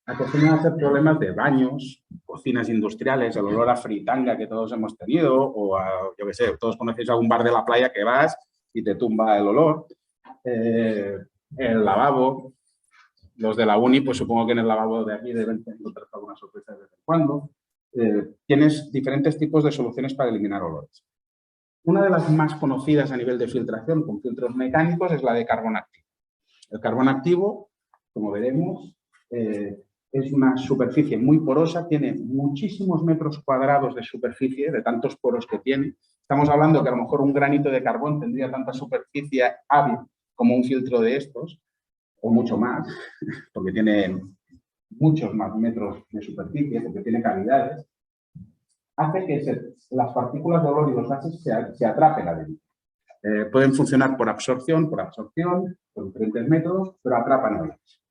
acostumbran a ser problemas de baños, cocinas industriales, el olor a fritanga que todos hemos tenido o a, yo qué sé, todos conocéis algún bar de la playa que vas y te tumba el olor. El lavabo, los de la uni, pues supongo que en el lavabo de aquí deben encontrar alguna sorpresa de vez en cuando. Tienes diferentes tipos de soluciones para eliminar olores. Una de las más conocidas a nivel de filtración con filtros mecánicos es la de carbón activo. El carbón activo, como veremos, es una superficie muy porosa, tiene muchísimos metros cuadrados de superficie, de tantos poros que tiene. Estamos hablando que a lo mejor un granito de carbón tendría tanta superficie hábil como un filtro de estos, o mucho más, porque tiene muchos más metros de superficie, porque tiene cavidades, hace que las partículas de olor y los gases se atrapen adentro. Pueden funcionar por absorción, por diferentes métodos, pero atrapan olores.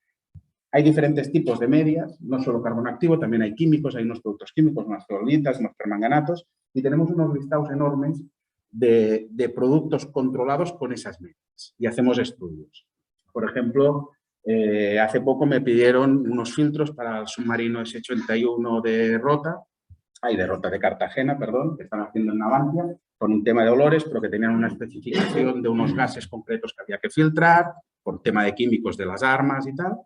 Hay diferentes tipos de medias, no solo carbón activo, también hay químicos, hay unos productos químicos, unas zeolitas, unos permanganatos, y tenemos unos listados enormes de productos controlados con esas medias y hacemos estudios. Por ejemplo, hace poco me pidieron unos filtros para el submarino S-81 de Cartagena, perdón, que están haciendo en Navantia, con un tema de olores, pero que tenían una especificación de unos gases concretos que había que filtrar, por tema de químicos de las armas y tal,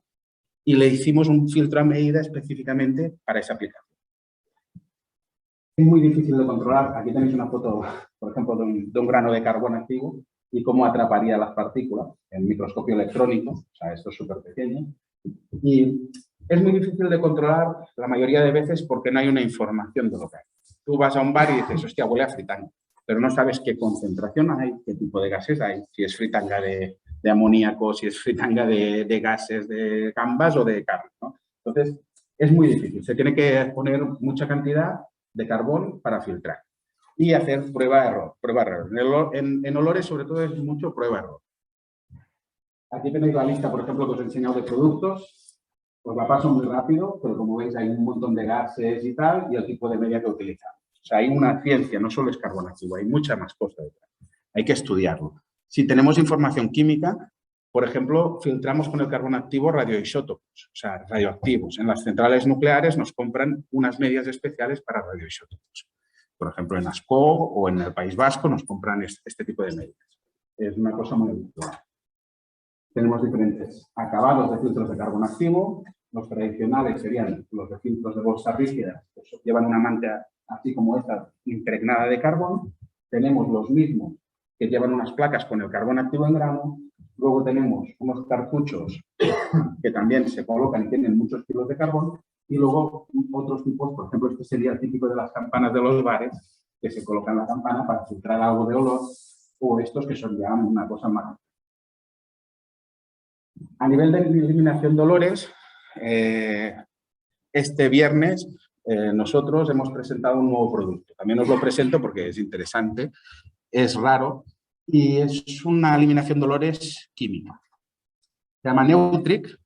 y le hicimos un filtro a medida específicamente para esa aplicación. Es muy difícil de controlar. Aquí tenéis una foto, por ejemplo, de un grano de carbón activo y cómo atraparía las partículas en microscopio electrónico, o sea, esto es súper pequeño. Y es muy difícil de controlar la mayoría de veces porque no hay una información de lo que hay. Tú vas a un bar y dices, hostia, huele a fritanga, pero no sabes qué concentración hay, qué tipo de gases hay, si es fritanga de amoníaco, si es fritanga de gases de gambas o de carne, ¿no? Entonces, es muy difícil. Se tiene que poner mucha cantidad de carbón para filtrar y hacer prueba-error. En olores, sobre todo, es mucho prueba-error. Aquí tenéis la lista, por ejemplo, que os he enseñado de productos. Os la paso muy rápido, pero como veis hay un montón de gases y tal, y el tipo de media que utilizamos. O sea, hay una ciencia, no solo es carbón activo, hay mucha más cosa detrás. Hay que estudiarlo. Si tenemos información química, por ejemplo, filtramos con el carbón activo radioisótopos, o sea, radioactivos. En las centrales nucleares nos compran unas medias especiales para radioisótopos. Por ejemplo, en ASCO o en el País Vasco nos compran este tipo de medias. Es una cosa muy habitual. Tenemos diferentes acabados de filtros de carbón activo. Los tradicionales serían los de filtros de bolsa rígida, que llevan una manta así como esta, impregnada de carbón. Tenemos los mismos que llevan unas placas con el carbón activo en grano. Luego tenemos unos cartuchos que también se colocan y tienen muchos kilos de carbón. Y luego otros tipos, por ejemplo, este sería el típico de las campanas de los bares, que se colocan la campana para filtrar algo de olor, o estos que son ya una cosa más. A nivel de eliminación de olores, este viernes nosotros hemos presentado un nuevo producto. También os lo presento porque es interesante, es raro y es una eliminación de olores química. Se llama Neutric,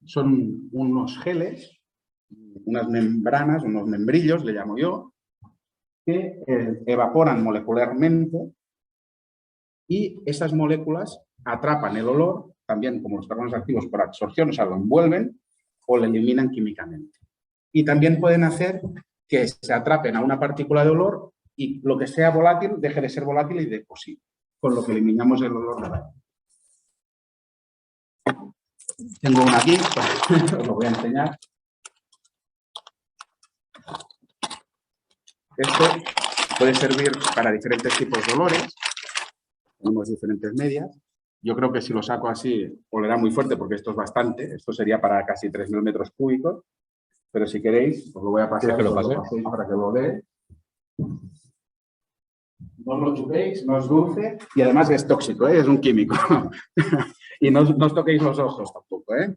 son unos geles, unas membranas, unos membrillos, le llamo yo, que evaporan molecularmente y esas moléculas atrapan el olor también como los carbonos activos por absorción, o sea, lo envuelven o lo eliminan químicamente. Y también pueden hacer que se atrapen a una partícula de olor y lo que sea volátil deje de ser volátil y deposite, con lo que eliminamos el olor de baño. Tengo una aquí, os lo voy a enseñar. Esto puede servir para diferentes tipos de olores. Tenemos diferentes medias. Yo creo que si lo saco así, olerá muy fuerte porque esto es bastante. Esto sería para casi 3.000 metros cúbicos. Pero si queréis, os lo voy a pasar. ¿Quieres que lo pase? Paséis para que lo oléis. No os lo chupéis, no es dulce y además es tóxico, ¿eh? Es un químico. Y no os toquéis los ojos tampoco, ¿eh?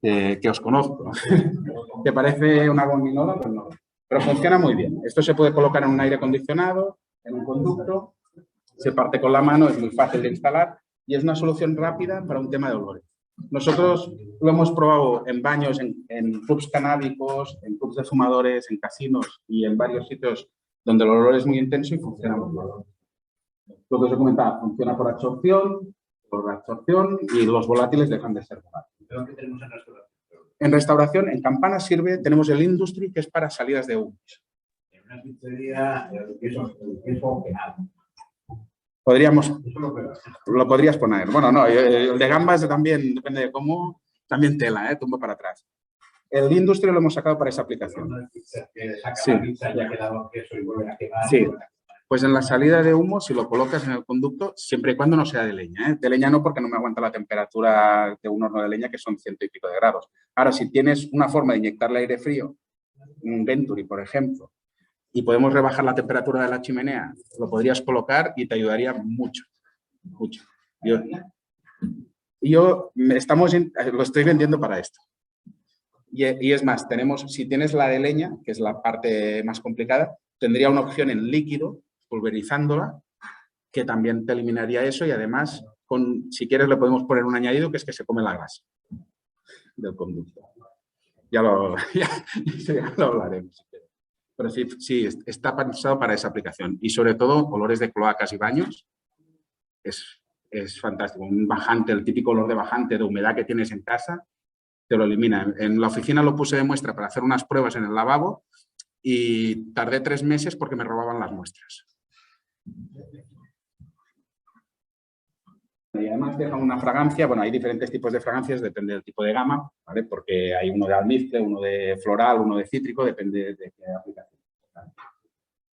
Que os conozco. Que parece una gominola, pero no. Pero funciona muy bien. Esto se puede colocar en un aire acondicionado, en un conducto, se parte con la mano, es muy fácil de instalar y es una solución rápida para un tema de olores. Nosotros lo hemos probado en baños, en clubs canábicos, en clubs de fumadores, en casinos y en varios sitios donde el olor es muy intenso y funciona muy bien. Lo que os he comentado, funciona por absorción y los volátiles dejan de ser volátiles. ¿Qué tenemos en restauración? En restauración, en Campana sirve, tenemos el Industry, que es para salidas de humos. En una pizzería, el queso penal. Podríamos, Eso lo podrías poner. Bueno, no, el de gambas también, depende de cómo, también tela, tumba para atrás. El Industry lo hemos sacado para esa aplicación. Que saca Sí. la pizza y ha quedado queso y vuelven a quemar. Sí. Pues en la salida de humo, si lo colocas en el conducto, siempre y cuando no sea de leña, ¿eh? De leña no, porque no me aguanta la temperatura de un horno de leña, que son 100 y pico de grados. Ahora, si tienes una forma de inyectarle aire frío, un Venturi, por ejemplo, y podemos rebajar la temperatura de la chimenea, lo podrías colocar y te ayudaría mucho, mucho. Lo estoy vendiendo para esto. Y es más, si tienes la de leña, que es la parte más complicada, tendría una opción en líquido, pulverizándola, que también te eliminaría eso y además, si quieres, le podemos poner un añadido que es que se come la grasa del conducto. Ya lo hablaremos. Si quieres. Pero sí, está pensado para esa aplicación y sobre todo olores de cloacas y baños es fantástico. Un bajante, el típico olor de bajante de humedad que tienes en casa, te lo elimina. En la oficina lo puse de muestra para hacer unas pruebas en el lavabo y tardé 3 meses porque me robaban las muestras. Y además deja una fragancia, bueno, hay diferentes tipos de fragancias, depende del tipo de gama, ¿vale? Porque hay uno de almizcle, uno de floral, uno de cítrico, depende de qué aplicación.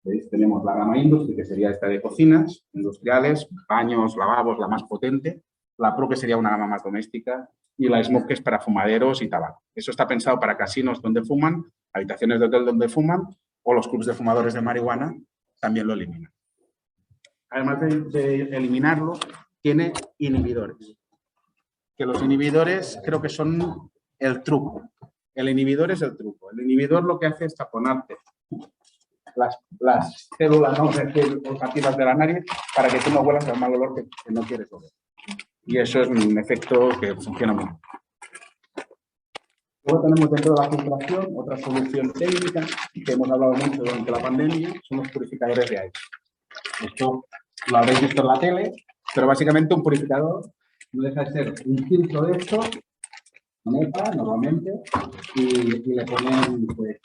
¿Veis? Tenemos la gama Industry, que sería esta de cocinas industriales, baños, lavabos, la más potente. La Pro, que sería una gama más doméstica. Y la Smoke, que es para fumaderos y tabaco. Eso está pensado para casinos donde fuman, habitaciones de hotel donde fuman o los clubs de fumadores de marihuana también lo eliminan. Además de eliminarlo, tiene inhibidores. Que los inhibidores creo que son el truco. El inhibidor es el truco. El inhibidor lo que hace es taponarte las células olfativas de la nariz para que tú no huelas el mal olor que no quieres oler. Y eso es un efecto que funciona muy bien. Luego tenemos dentro de la filtración otra solución técnica que hemos hablado mucho durante la pandemia, son los purificadores de aire. Esto lo habréis visto en la tele, pero básicamente un purificador no deja de ser un filtro de esto, con EPA normalmente, y le ponen, pues,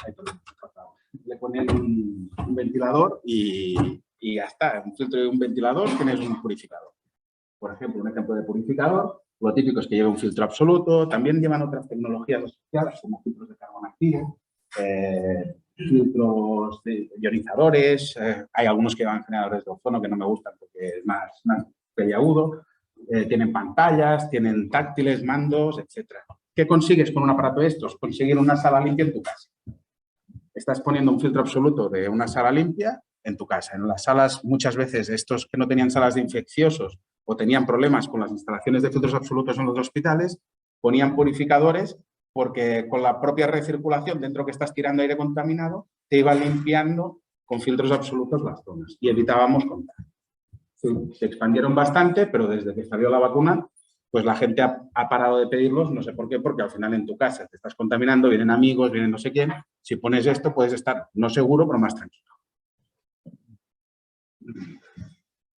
un ventilador y ya está. Un filtro y un ventilador tienes un purificador. Por ejemplo, un ejemplo de purificador, lo típico es que lleva un filtro absoluto, también llevan otras tecnologías asociadas como filtros de carbono activo, filtros de ionizadores, hay algunos que llevan generadores de ozono que no me gustan porque es más peliagudo, tienen pantallas, tienen táctiles, mandos, etc. ¿Qué consigues con un aparato de estos? Conseguir una sala limpia en tu casa. Estás poniendo un filtro absoluto de una sala limpia en tu casa. En las salas, muchas veces, estos que no tenían salas de infecciosos o tenían problemas con las instalaciones de filtros absolutos en los hospitales, ponían purificadores porque con la propia recirculación dentro que estás tirando aire contaminado, te iba limpiando con filtros absolutos las zonas y evitábamos contagio. Sí, se expandieron bastante, pero desde que salió la vacuna, pues la gente ha parado de pedirlos, no sé por qué, porque al final en tu casa te estás contaminando, vienen amigos, vienen no sé quién. Si pones esto, puedes estar, no seguro, pero más tranquilo.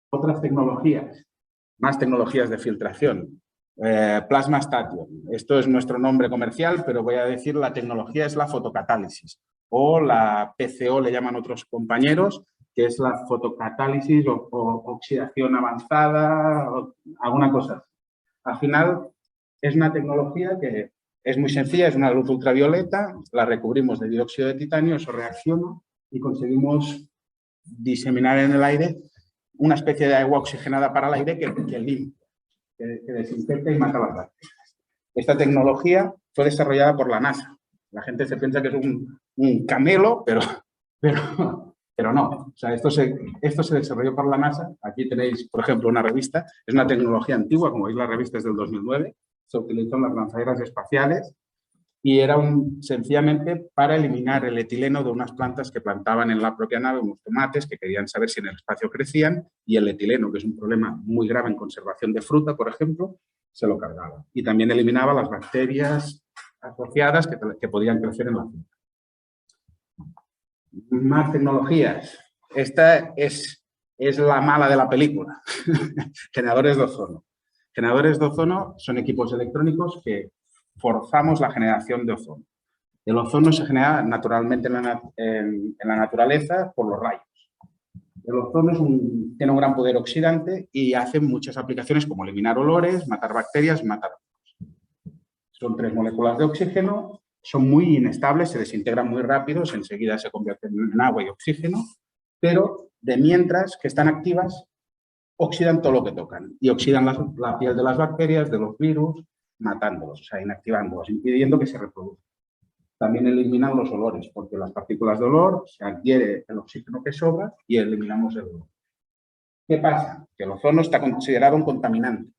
Otras tecnologías, más tecnologías de filtración. Plasma Station. Esto es nuestro nombre comercial, pero voy a decir la tecnología es la fotocatálisis o la PCO le llaman otros compañeros, que es la fotocatálisis o oxidación avanzada o alguna cosa así. Al final es una tecnología que es muy sencilla, es una luz ultravioleta, la recubrimos de dióxido de titanio, eso reacciona y conseguimos diseminar en el aire una especie de agua oxigenada para el aire que limpia, que desinfecta y mata las bacterias. Esta tecnología fue desarrollada por la NASA. La gente se piensa que es un camelo, pero no. O sea, esto se desarrolló por la NASA. Aquí tenéis, por ejemplo, una revista. Es una tecnología antigua, como veis la revista es del 2009. Se utilizó en las lanzaderas espaciales y era sencillamente para eliminar el etileno de unas plantas que plantaban en la propia nave, unos tomates que querían saber si en el espacio crecían y el etileno, que es un problema muy grave en conservación de fruta, por ejemplo, se lo cargaba. Y también eliminaba las bacterias asociadas que podían crecer en la fruta. Más tecnologías. Esta es la mala de la película. Generadores de ozono. Generadores de ozono son equipos electrónicos que forzamos la generación de ozono. El ozono se genera naturalmente en la naturaleza por los rayos. El ozono tiene un gran poder oxidante y hace muchas aplicaciones como eliminar olores, matar bacterias, matar hongos. Son 3 moléculas de oxígeno, son muy inestables, se desintegran muy rápido, enseguida se convierten en agua y oxígeno, pero de mientras que están activas, oxidan todo lo que tocan y oxidan la piel de las bacterias, de los virus, matándolos, o sea, inactivándolos, impidiendo que se reproduzcan. También eliminan los olores, porque las partículas de olor se adhiere el oxígeno que sobra y eliminamos el olor. ¿Qué pasa? Que el ozono está considerado un contaminante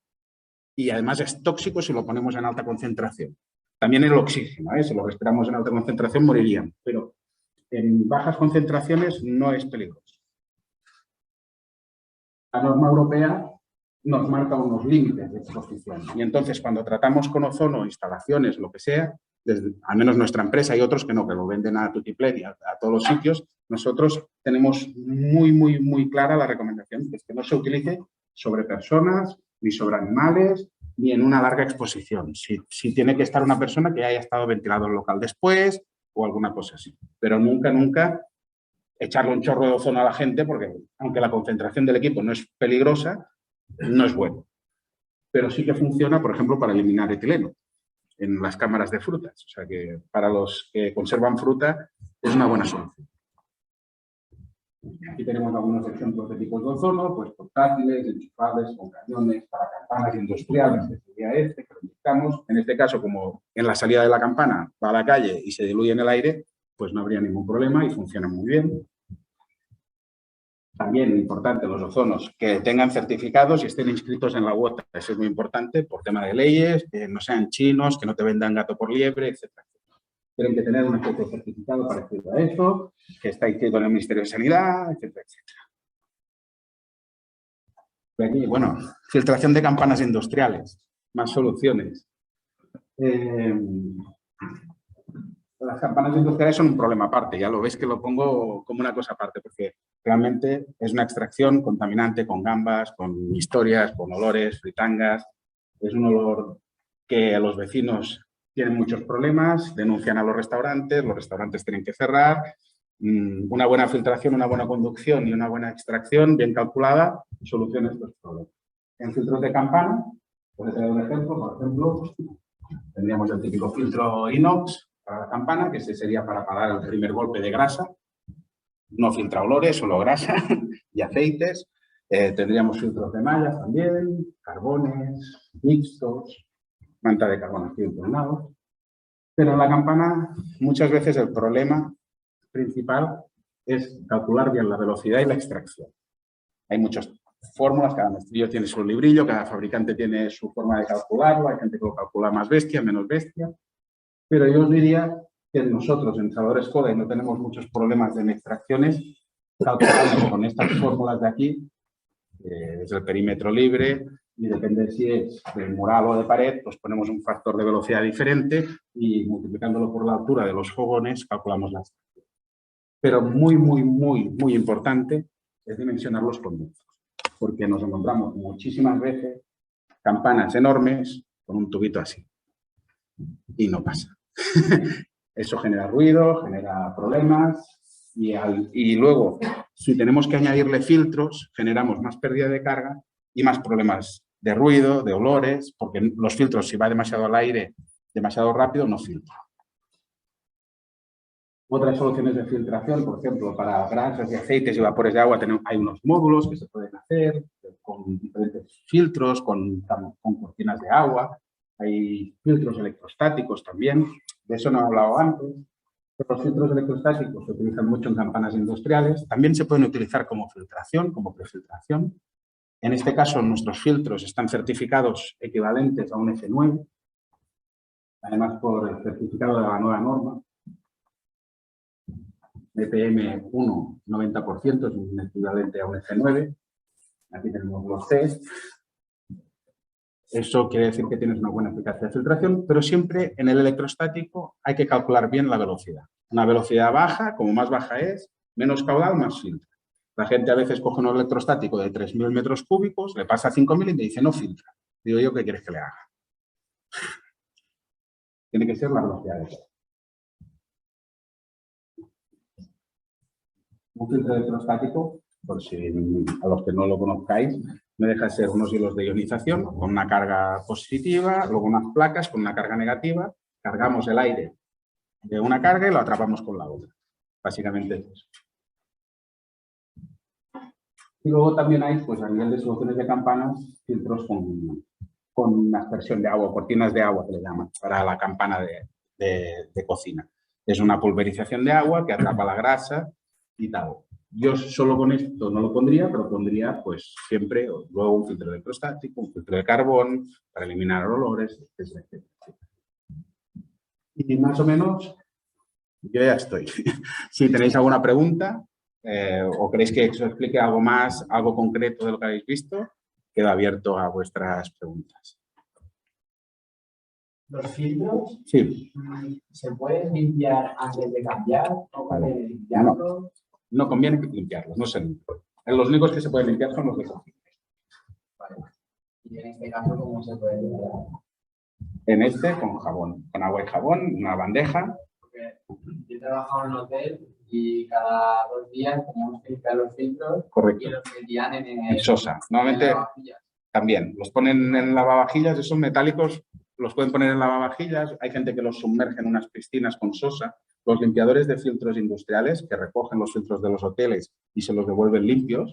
y además es tóxico si lo ponemos en alta concentración. También el oxígeno, si lo respiramos en alta concentración moriríamos, pero en bajas concentraciones no es peligroso. La norma europea nos marca unos límites de exposición y entonces cuando tratamos con ozono, instalaciones, lo que sea, al menos nuestra empresa y otros que no, que lo venden a tutiplén y a todos los sitios, nosotros tenemos muy clara la recomendación, que es que no se utilice sobre personas, ni sobre animales, ni en una larga exposición. Si tiene que estar una persona que haya estado ventilado el local después o alguna cosa así. Pero nunca echarle un chorro de ozono a la gente porque, aunque la concentración del equipo no es peligrosa, no es bueno. Pero sí que funciona, por ejemplo, para eliminar etileno en las cámaras de frutas. O sea que para los que conservan fruta es una buena solución. Aquí tenemos algunos ejemplos de tipos de ozono, pues portátiles, enchufables, con cañones, para campanas industriales, que sería que lo inyectamos. En este caso, como en la salida de la campana va a la calle y se diluye en el aire, pues no habría ningún problema y funciona muy bien. También, importante, los ozonos que tengan certificados y estén inscritos en la UOTA. Eso es muy importante por tema de leyes, que no sean chinos, que no te vendan gato por liebre, etc. Tienen que tener un especie de certificado parecido a eso, que está inscrito en el Ministerio de Sanidad, etc. Y aquí, bueno, filtración de campanas industriales, más soluciones. Las campanas industriales son un problema aparte, ya lo veis que lo pongo como una cosa aparte, porque realmente es una extracción contaminante con gambas, con historias, con olores, fritangas. Es un olor que a los vecinos tienen muchos problemas, denuncian a los restaurantes tienen que cerrar. Una buena filtración, una buena conducción y una buena extracción bien calculada soluciona estos problemas. En filtros de campana, puede tener un ejemplo, por ejemplo, tendríamos el típico filtro inox para la campana, que ese sería para parar el primer golpe de grasa. No filtra olores, solo grasa y aceites. Tendríamos filtros de mallas también, carbones, mixtos, manta de carbono filtrados. Pero en la campana muchas veces el problema principal es calcular bien la velocidad y la extracción. Hay muchas fórmulas, cada maestrillo tiene su librillo, cada fabricante tiene su forma de calcularlo, hay gente que lo calcula más bestia, menos bestia. Pero yo os diría que nosotros en Salvador Skoda y no tenemos muchos problemas en extracciones, calculamos con estas fórmulas de aquí, es el perímetro libre, y depende si es de mural o de pared, pues ponemos un factor de velocidad diferente y multiplicándolo por la altura de los fogones calculamos la extracción. Pero muy importante es dimensionar los conductos, porque nos encontramos muchísimas veces campanas enormes con un tubito así. Y no pasa. Eso genera ruido, genera problemas y luego, si tenemos que añadirle filtros, generamos más pérdida de carga y más problemas de ruido, de olores, porque los filtros, si va demasiado al aire, demasiado rápido, no filtra. Otras soluciones de filtración, por ejemplo, para grasas y aceites y vapores de agua, hay unos módulos que se pueden hacer con diferentes filtros, con cortinas de agua. Hay filtros electrostáticos también, de eso no he hablado antes. Pero los filtros electrostáticos se utilizan mucho en campanas industriales. También se pueden utilizar como filtración, como prefiltración. En este caso, nuestros filtros están certificados equivalentes a un F9, además por el certificado de la nueva norma. BPM 1, 90%, es un equivalente a un F9. Aquí tenemos los test. Eso quiere decir que tienes una buena eficacia de filtración, pero siempre en el electrostático hay que calcular bien la velocidad. Una velocidad baja, como más baja es, menos caudal, más filtra. La gente a veces coge un electrostático de 3.000 metros cúbicos, le pasa a 5.000 y me dice, no filtra. Digo yo, ¿qué quieres que le haga? Tiene que ser la velocidad de todo. Un filtro electrostático, por si a los que no lo conozcáis, no deja de ser unos hilos de ionización con una carga positiva, luego unas placas con una carga negativa, cargamos el aire de una carga y lo atrapamos con la otra. Básicamente es eso. Y luego también hay, pues a nivel de soluciones de campanas, filtros con aspersión de agua, cortinas de agua que le llaman, para la campana de cocina. Es una pulverización de agua que atrapa la grasa y tal. Yo solo con esto no lo pondría, pero pondría pues siempre luego un filtro electrostático, un filtro de carbón para eliminar olores, etc. Y más o menos yo ya estoy. Si tenéis alguna pregunta o queréis que os explique algo más, algo concreto de lo que habéis visto, quedo abierto a vuestras preguntas. ¿Los filtros Sí. se pueden limpiar antes de cambiar? ¿O pueden limpiarlos? No conviene limpiarlos, no se limpian. Los únicos que se pueden limpiar son los de cocina. Vale. Y en este caso, ¿cómo se puede limpiar? En este, con jabón, con agua y jabón, una bandeja. Porque yo he trabajado en un hotel y cada 2 días teníamos que limpiar los filtros. Correcto. Y los metían en En sosa. Normalmente también los ponen en lavavajillas, esos metálicos los pueden poner en lavavajillas. Hay gente que los sumerge en unas piscinas con sosa. Los limpiadores de filtros industriales que recogen los filtros de los hoteles y se los devuelven limpios,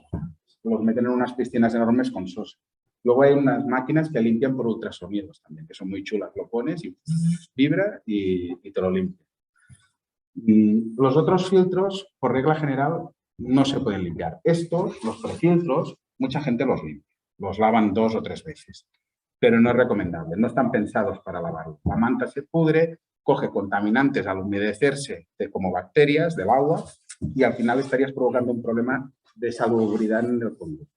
los meten en unas piscinas enormes con sosa. Luego hay unas máquinas que limpian por ultrasonidos también, que son muy chulas. Lo pones y vibra y te lo limpia. Los otros filtros, por regla general, no se pueden limpiar. Estos, los prefiltros, mucha gente los limpia. Los lavan 2 o 3 veces. Pero no es recomendable, no están pensados para lavarlo. La manta se pudre, coge contaminantes al humedecerse como bacterias del agua y al final estarías provocando un problema de salubridad en el conducto.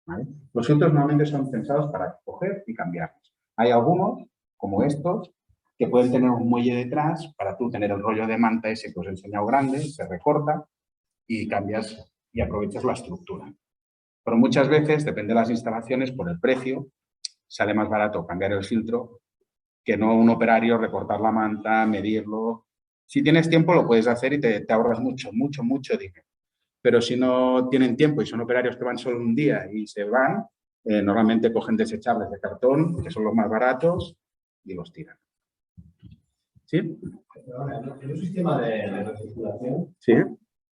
¿Vale? Los filtros normalmente son pensados para coger y cambiarlos. Hay algunos, como estos, que pueden tener un muelle detrás para tú tener el rollo de manta ese que os he enseñado grande, se recorta y cambias y aprovechas la estructura. Pero muchas veces, depende de las instalaciones, por el precio, sale más barato cambiar el filtro que no un operario recortar la manta, medirlo. Si tienes tiempo lo puedes hacer y te ahorras mucho dinero. Pero si no tienen tiempo y son operarios que van solo un día y se van, normalmente cogen desechables de cartón, que son los más baratos, y los tiran. ¿Sí? En un sistema de recirculación, ¿Sí?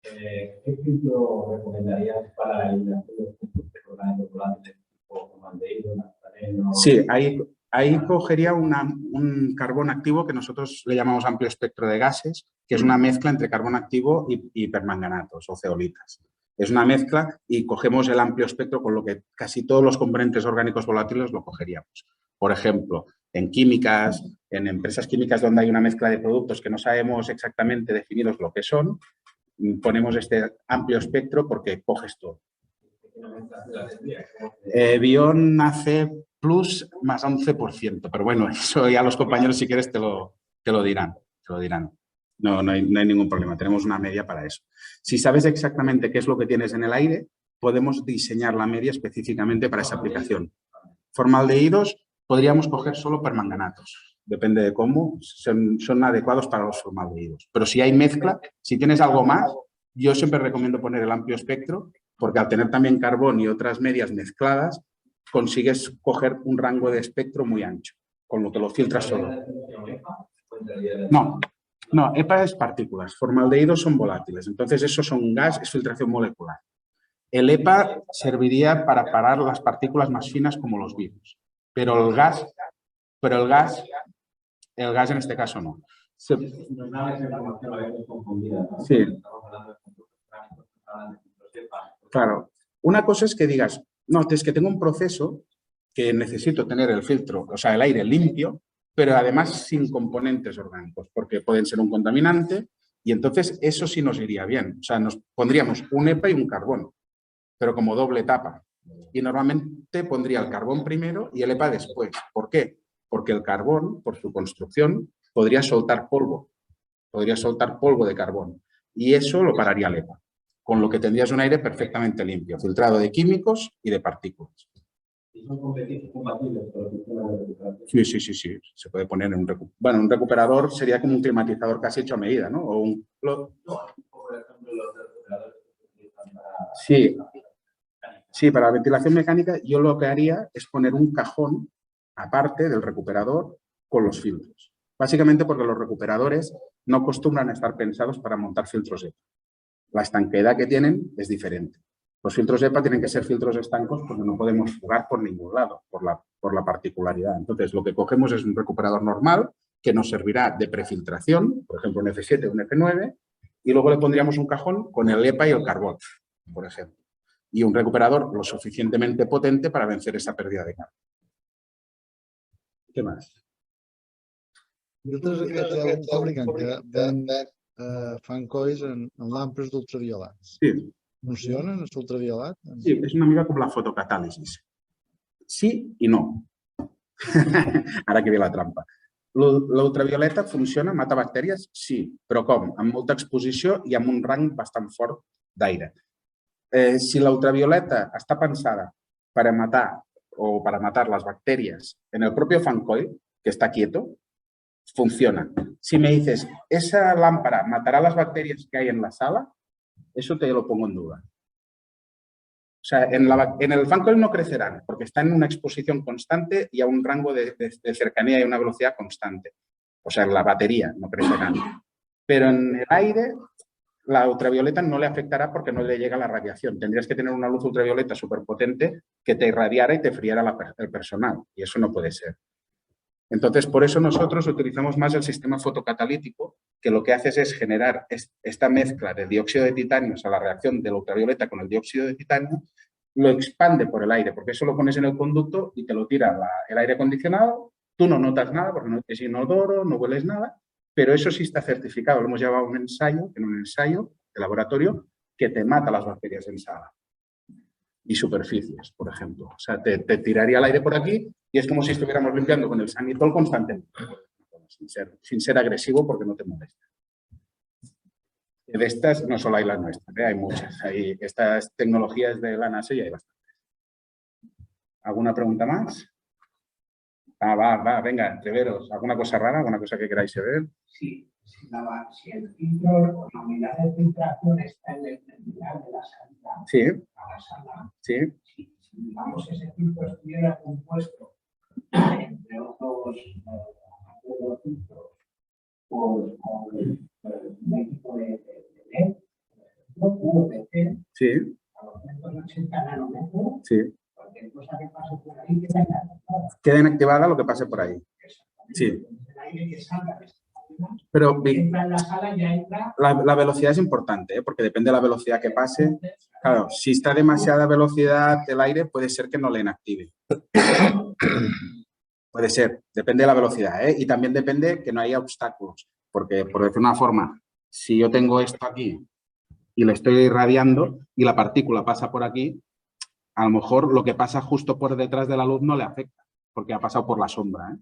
¿qué filtro recomendarías para la eliminación de los organismos volátiles tipo formaldehído, naftaleno? Sí, ahí cogería un carbón activo que nosotros le llamamos amplio espectro de gases, que es una mezcla entre carbón activo y permanganatos o zeolitas. Es una mezcla y cogemos el amplio espectro con lo que casi todos los componentes orgánicos volátiles lo cogeríamos. Por ejemplo, en químicas, en empresas químicas donde hay una mezcla de productos que no sabemos exactamente definidos lo que son, ponemos este amplio espectro porque coges todo. Bion AC Plus más 11%, pero bueno, eso ya los compañeros si quieres te lo dirán. No hay ningún problema, tenemos una media para eso. Si sabes exactamente qué es lo que tienes en el aire, podemos diseñar la media específicamente para esa aplicación. Formaldehídos podríamos coger solo permanganatos. Depende de cómo, son adecuados para los formaldehídos. Pero si hay mezcla, si tienes algo más, yo siempre recomiendo poner el amplio espectro, porque al tener también carbón y otras medias mezcladas, consigues coger un rango de espectro muy ancho, con lo que lo filtras solo. No, EPA es partículas, formaldehídos son volátiles, entonces esos son gas, es filtración molecular. El EPA serviría para parar las partículas más finas como los virus, pero el gas en este caso no. Sí. Claro. Una cosa es que digas, no, es que tengo un proceso que necesito tener el filtro, o sea, el aire limpio, pero además sin componentes orgánicos, porque pueden ser un contaminante y entonces eso sí nos iría bien. O sea, nos pondríamos un EPA y un carbón, pero como doble etapa. Y normalmente pondría el carbón primero y el EPA después. ¿Por qué? Porque el carbón, por su construcción, podría soltar polvo de carbón y eso lo pararía el EPA, con lo que tendrías un aire perfectamente limpio, filtrado de químicos y de partículas. ¿Y son compatibles con los sistemas de recuperación? Sí. Se puede poner en un recuperador. Bueno, un recuperador sería como un climatizador casi hecho a medida, ¿no? O un... Por ejemplo, los recuperadores que se utilizan para... Sí, para la ventilación mecánica yo lo que haría es poner un cajón aparte del recuperador con los filtros. Básicamente porque los recuperadores no acostumbran a estar pensados para montar filtros EPA. La estanqueidad que tienen es diferente. Los filtros EPA tienen que ser filtros estancos porque no podemos fugar por ningún lado, por la particularidad. Entonces, lo que cogemos es un recuperador normal que nos servirá de prefiltración, por ejemplo, un F7 o un F9, y luego le pondríamos un cajón con el EPA y el carbón, por ejemplo. Y un recuperador lo suficientemente potente para vencer esa pérdida de carga. ¿Qué más? Vosaltres hi ha un fabricant que ven fan coils en lampes d'ultraviolats. Sí. ¿Funcionen els ultraviolats? Sí, es una mica com la fotocatàlisis. Sí i no. Ara que ve la trampa. L'ultravioleta funciona, mata bactèries? Sí, però com? Amb molta exposició i amb un rang bastant fort d'aire. Si la ultravioleta está pensada para matar las bacterias en el propio fan coil, que está quieto, funciona. Si me dices, esa lámpara matará las bacterias que hay en la sala, eso te lo pongo en duda. O sea, en el fan coil no crecerán, porque están en una exposición constante y a un rango de cercanía y una velocidad constante. O sea, en la batería no crecerán. Pero en el aire, la ultravioleta no le afectará porque no le llega la radiación. Tendrías que tener una luz ultravioleta súper potente que te irradiara y te friara el personal. Y eso no puede ser. Entonces, por eso nosotros utilizamos más el sistema fotocatalítico, que lo que hace es generar esta mezcla de dióxido de titanio, o sea, la reacción de la ultravioleta con el dióxido de titanio, lo expande por el aire, porque eso lo pones en el conducto y te lo tira el aire acondicionado. Tú no notas nada porque no es inodoro, no hueles nada, pero eso sí está certificado. Lo hemos llevado a un ensayo, de laboratorio, que te mata las bacterias en sala y superficies, por ejemplo. O sea, te tiraría el aire por aquí y es como si estuviéramos limpiando con el sanitol constantemente, sin ser agresivo porque no te molesta. De estas no solo hay las nuestras, hay muchas. Hay estas tecnologías de la NASA y hay bastantes. ¿Alguna pregunta más? Va, venga, entreveros. ¿Alguna cosa rara? ¿Alguna cosa que queráis saber? Sí, si el filtro, la unidad de filtración está en el terminal de la salida, Sí. a la sala, Sí. si digamos ese filtro estuviera compuesto entre otros filtros con un equipo de LED, UVC, Sí. a los 180 nanómetros, Sí. cualquier cosa que pase por ahí queda inactivada. Queda inactivada lo que pase por ahí. Sí. El aire que salga de esta máquina, Pero entra en la sala, ya entra. la velocidad es importante, porque depende de la velocidad que pase. Claro, si está a demasiada velocidad el aire, puede ser que no le inactive. Puede ser, depende de la velocidad, ¿eh? Y también depende que no haya obstáculos, porque, por decir una forma, si yo tengo esto aquí y le estoy irradiando y la partícula pasa por aquí, a lo mejor lo que pasa justo por detrás de la luz no le afecta, porque ha pasado por la sombra, ¿eh?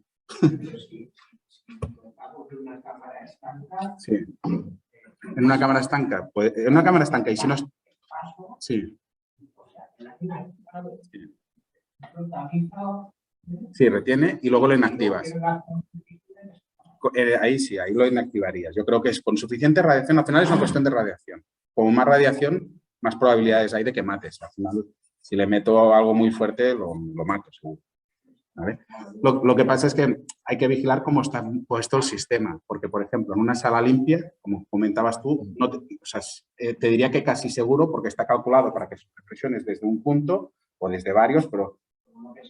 Una cámara estanca. Sí. En una cámara estanca, pues, en una cámara estanca y si no es... Sí. O sea, que la final, contaminado Sí, retiene y luego lo inactivas. Ahí sí, ahí lo inactivarías. Yo creo que es con suficiente radiación. Al final es una cuestión de radiación. Como más radiación, más probabilidades hay de que mates. Al final, si le meto algo muy fuerte, lo mato, seguro. ¿Vale? Lo que pasa es que hay que vigilar cómo está puesto el sistema, porque, por ejemplo, en una sala limpia, como comentabas tú, no te diría que casi seguro, porque está calculado para que sobrepresiones desde un punto o desde varios, pero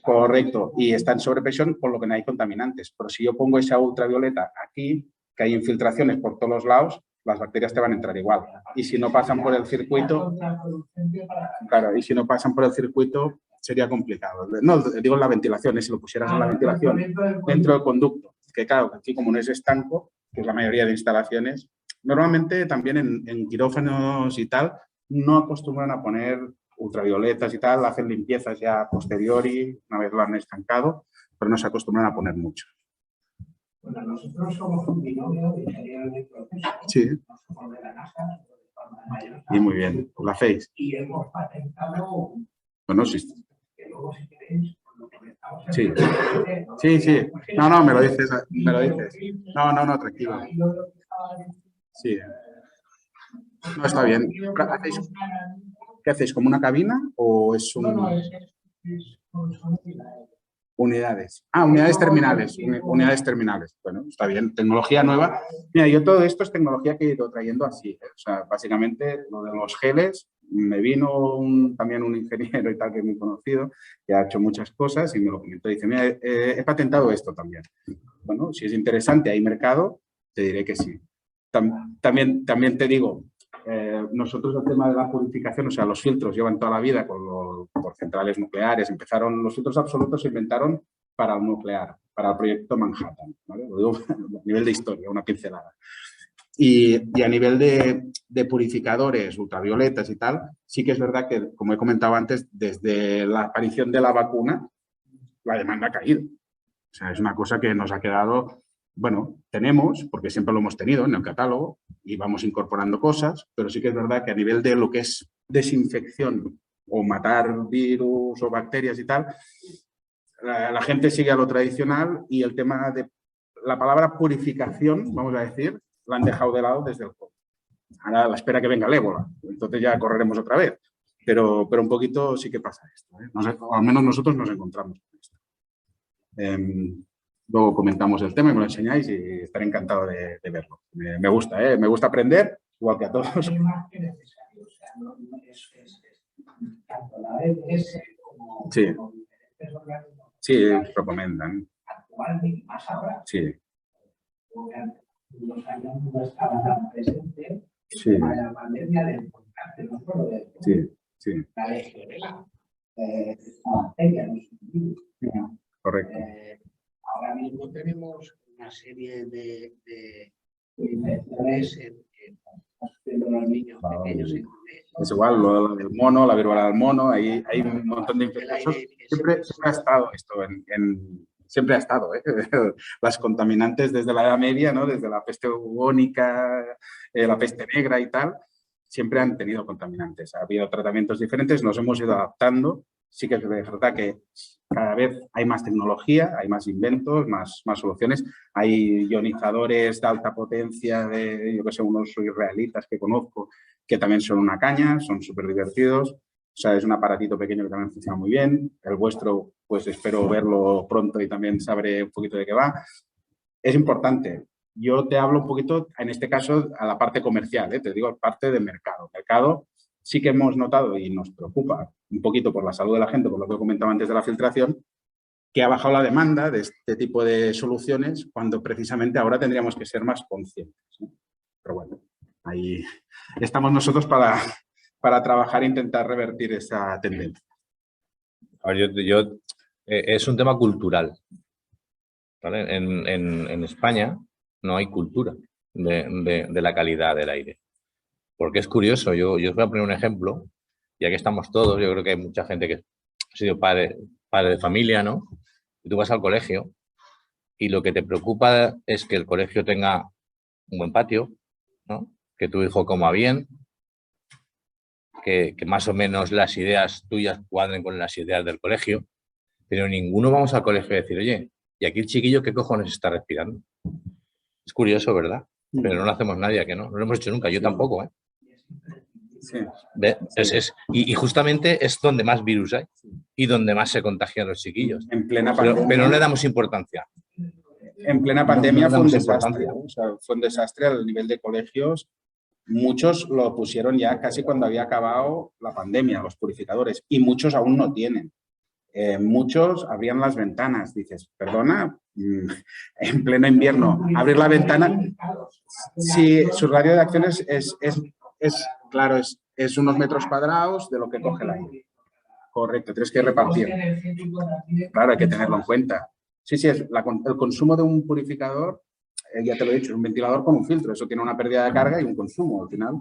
correcto, y está en sobrepresión por lo que no hay contaminantes. Pero si yo pongo esa ultravioleta aquí, que hay infiltraciones por todos los lados, las bacterias te van a entrar igual. Y si no pasan por el circuito, claro, y si no pasan por el circuito, sería complicado. No, digo en la ventilación, si lo pusieras en la ventilación dentro del conducto, que claro, aquí como no es estanco, que es la mayoría de instalaciones, normalmente también en quirófanos y tal, no acostumbran a poner ultravioletas y tal, hacen limpiezas ya a posteriori, una vez lo han estancado, pero no se acostumbran a poner mucho. Bueno, nosotros somos un binomio de ingeniero de proceso. Sí. No somos de la NASA, Y muy bien, lo hacéis. y hemos patentado. Bueno, sí. Que luego, si queréis, lo comentamos. Sí. Sí, sí. No, me lo dices. No, tranquilo. Sí. No, está bien. ¿Qué hacéis? ¿Como una cabina o es un...? No, es unidades. Ah, unidades terminales. Unidades terminales. Bueno, está bien. Tecnología nueva. Mira, yo todo esto es tecnología que he ido trayendo así. O sea, básicamente lo de los geles, me vino también un ingeniero y tal que me he conocido, que ha hecho muchas cosas y me lo comentó. Dice, mira, he patentado esto también. Bueno, si es interesante, hay mercado, te diré que sí. También te digo, nosotros el tema de la purificación, o sea, los filtros llevan toda la vida por centrales nucleares. Los filtros absolutos se inventaron para el nuclear, para el proyecto Manhattan, ¿vale? Lo digo a nivel de historia, una pincelada. Y a nivel de purificadores, ultravioletas y tal, sí que es verdad que, como he comentado antes, desde la aparición de la vacuna, la demanda ha caído. O sea, es una cosa que nos ha quedado... Bueno, tenemos, porque siempre lo hemos tenido en el catálogo y vamos incorporando cosas, pero sí que es verdad que a nivel de lo que es desinfección o matar virus o bacterias y tal, la gente sigue a lo tradicional y el tema de la palabra purificación, vamos a decir, la han dejado de lado desde el COVID. Ahora a la espera que venga el ébola, entonces ya correremos otra vez. Pero un poquito sí que pasa esto, ¿eh? O al menos nosotros nos encontramos con esto. Luego comentamos el tema y me lo enseñáis y estaré encantado de verlo. Me gusta, me gusta aprender, igual que a todos. Es más que necesario, o sea, no es tanto la BMS como diferentes organismos. Sí, recomiendan. Actualmente, más ahora. Sí. Los años no estaban tan presentes. Sí. La pandemia del contacto, no solo de la legionela, la bacteria, no es un virus. Correcto. Ahora mismo tenemos una serie de infecciones en los niños pequeños. Es igual, lo del mono, la viruela del mono, hay un montón de infecciones. Siempre ha estado esto, siempre ha estado, ¿eh? Las contaminantes desde la Edad Media, ¿no? Desde la peste bubónica, la peste negra y tal, siempre han tenido contaminantes. Ha habido tratamientos diferentes, nos hemos ido adaptando. Sí que es verdad que cada vez hay más tecnología, hay más inventos, más soluciones. Hay ionizadores de alta potencia, yo que sé, unos israelitas que conozco, que también son una caña, son súper divertidos. O sea, es un aparatito pequeño que también funciona muy bien. El vuestro, pues espero verlo pronto y también sabré un poquito de qué va. Es importante. Yo te hablo un poquito, en este caso, a la parte comercial, te digo, parte de mercado. Mercado sí que hemos notado y nos preocupa un poquito por la salud de la gente, por lo que comentaba antes de la filtración, que ha bajado la demanda de este tipo de soluciones cuando precisamente ahora tendríamos que ser más conscientes, ¿no? Pero bueno, ahí estamos nosotros para trabajar e intentar revertir esa tendencia. A ver, es un tema cultural, ¿vale? En España no hay cultura de la calidad del aire. Porque es curioso, yo os voy a poner un ejemplo, ya que estamos todos, yo creo que hay mucha gente que ha sido padre de familia, ¿no? Y tú vas al colegio y lo que te preocupa es que el colegio tenga un buen patio, ¿no? Que tu hijo coma bien, que más o menos las ideas tuyas cuadren con las ideas del colegio, pero ninguno vamos al colegio a decir, oye, ¿y aquí el chiquillo qué cojones está respirando? Es curioso, ¿verdad? Pero no lo hacemos nadie, que no. No lo hemos hecho nunca, yo tampoco, ¿eh? Sí. Y justamente es donde más virus hay y donde más se contagian los chiquillos. En plena pandemia, pero no le damos importancia. En plena pandemia no fue un damos desastre. importancia. O sea, fue un desastre al nivel de colegios. Muchos lo pusieron ya casi cuando había acabado la pandemia, los purificadores, y muchos aún no tienen. Muchos abrían las ventanas. Dices, perdona, en pleno invierno, abrir la ventana. Sí, su radio de acción claro, es unos metros cuadrados de lo que coge el aire. Correcto, tienes que repartir. Claro, hay que tenerlo en cuenta. Sí, el consumo de un purificador, ya te lo he dicho, es un ventilador con un filtro. Eso tiene una pérdida de carga y un consumo al final.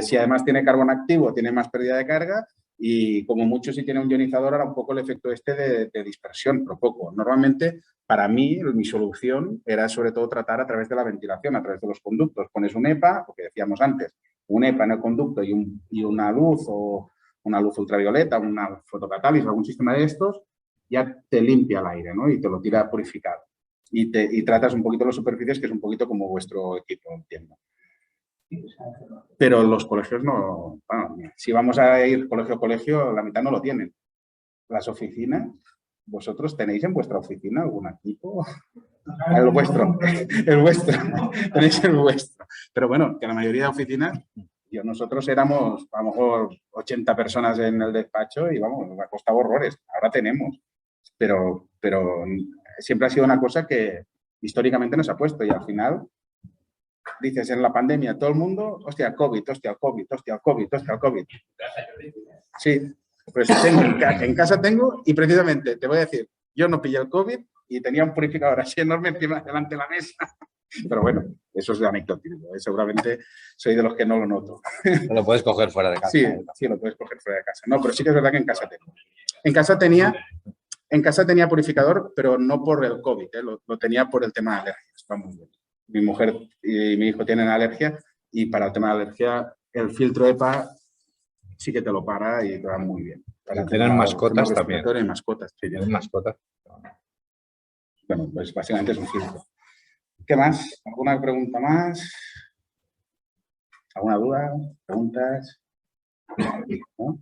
Si además tiene carbón activo, tiene más pérdida de carga y como mucho si tiene un ionizador, hará un poco el efecto de dispersión, pero poco. Normalmente, para mí, mi solución era sobre todo tratar a través de la ventilación, a través de los conductos. Pones un EPA, lo que decíamos antes, un EPA en el conducto y una luz o una luz ultravioleta, una fotocatálisis, algún sistema de estos, ya te limpia el aire, ¿no? Y te lo tira purificado. Y tratas un poquito las superficies, que es un poquito como vuestro equipo, entiendo. Pero los colegios no... Bueno, si vamos a ir colegio a colegio, la mitad no lo tienen. Las oficinas, ¿vosotros tenéis en vuestra oficina algún equipo? El vuestro. Tenéis el vuestro. Pero bueno, que la mayoría de oficinas... Nosotros éramos a lo mejor 80 personas en el despacho y vamos, nos ha costado horrores. Ahora tenemos, pero siempre ha sido una cosa que históricamente nos ha puesto y al final dices en la pandemia todo el mundo, hostia, el COVID, hostia, el COVID, hostia, el COVID, hostia, el COVID. Sí, pues en casa tengo y precisamente te voy a decir, yo no pillé el COVID y tenía un purificador así enorme encima delante de la mesa. Pero bueno, eso es de anecdótico. Seguramente soy de los que no lo noto. No lo puedes coger fuera de casa. Sí, lo puedes coger fuera de casa. No, pero sí que es verdad que en casa tengo. En casa tenía purificador, pero no por el COVID, lo tenía por el tema de alergias. Va muy bien. Mi mujer y mi hijo tienen alergia y para el tema de alergia el filtro EPA sí que te lo para y te va muy bien. Para tener mascotas también. Y mascotas. Sí, ¿Tienes mascotas? Bueno, pues básicamente es un filtro. ¿Qué más? ¿Alguna pregunta más? ¿Alguna duda? ¿Preguntas? ¿No?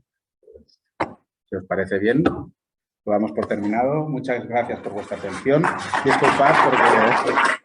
Si os parece bien, lo damos por terminado. Muchas gracias por vuestra atención. Disculpad porque...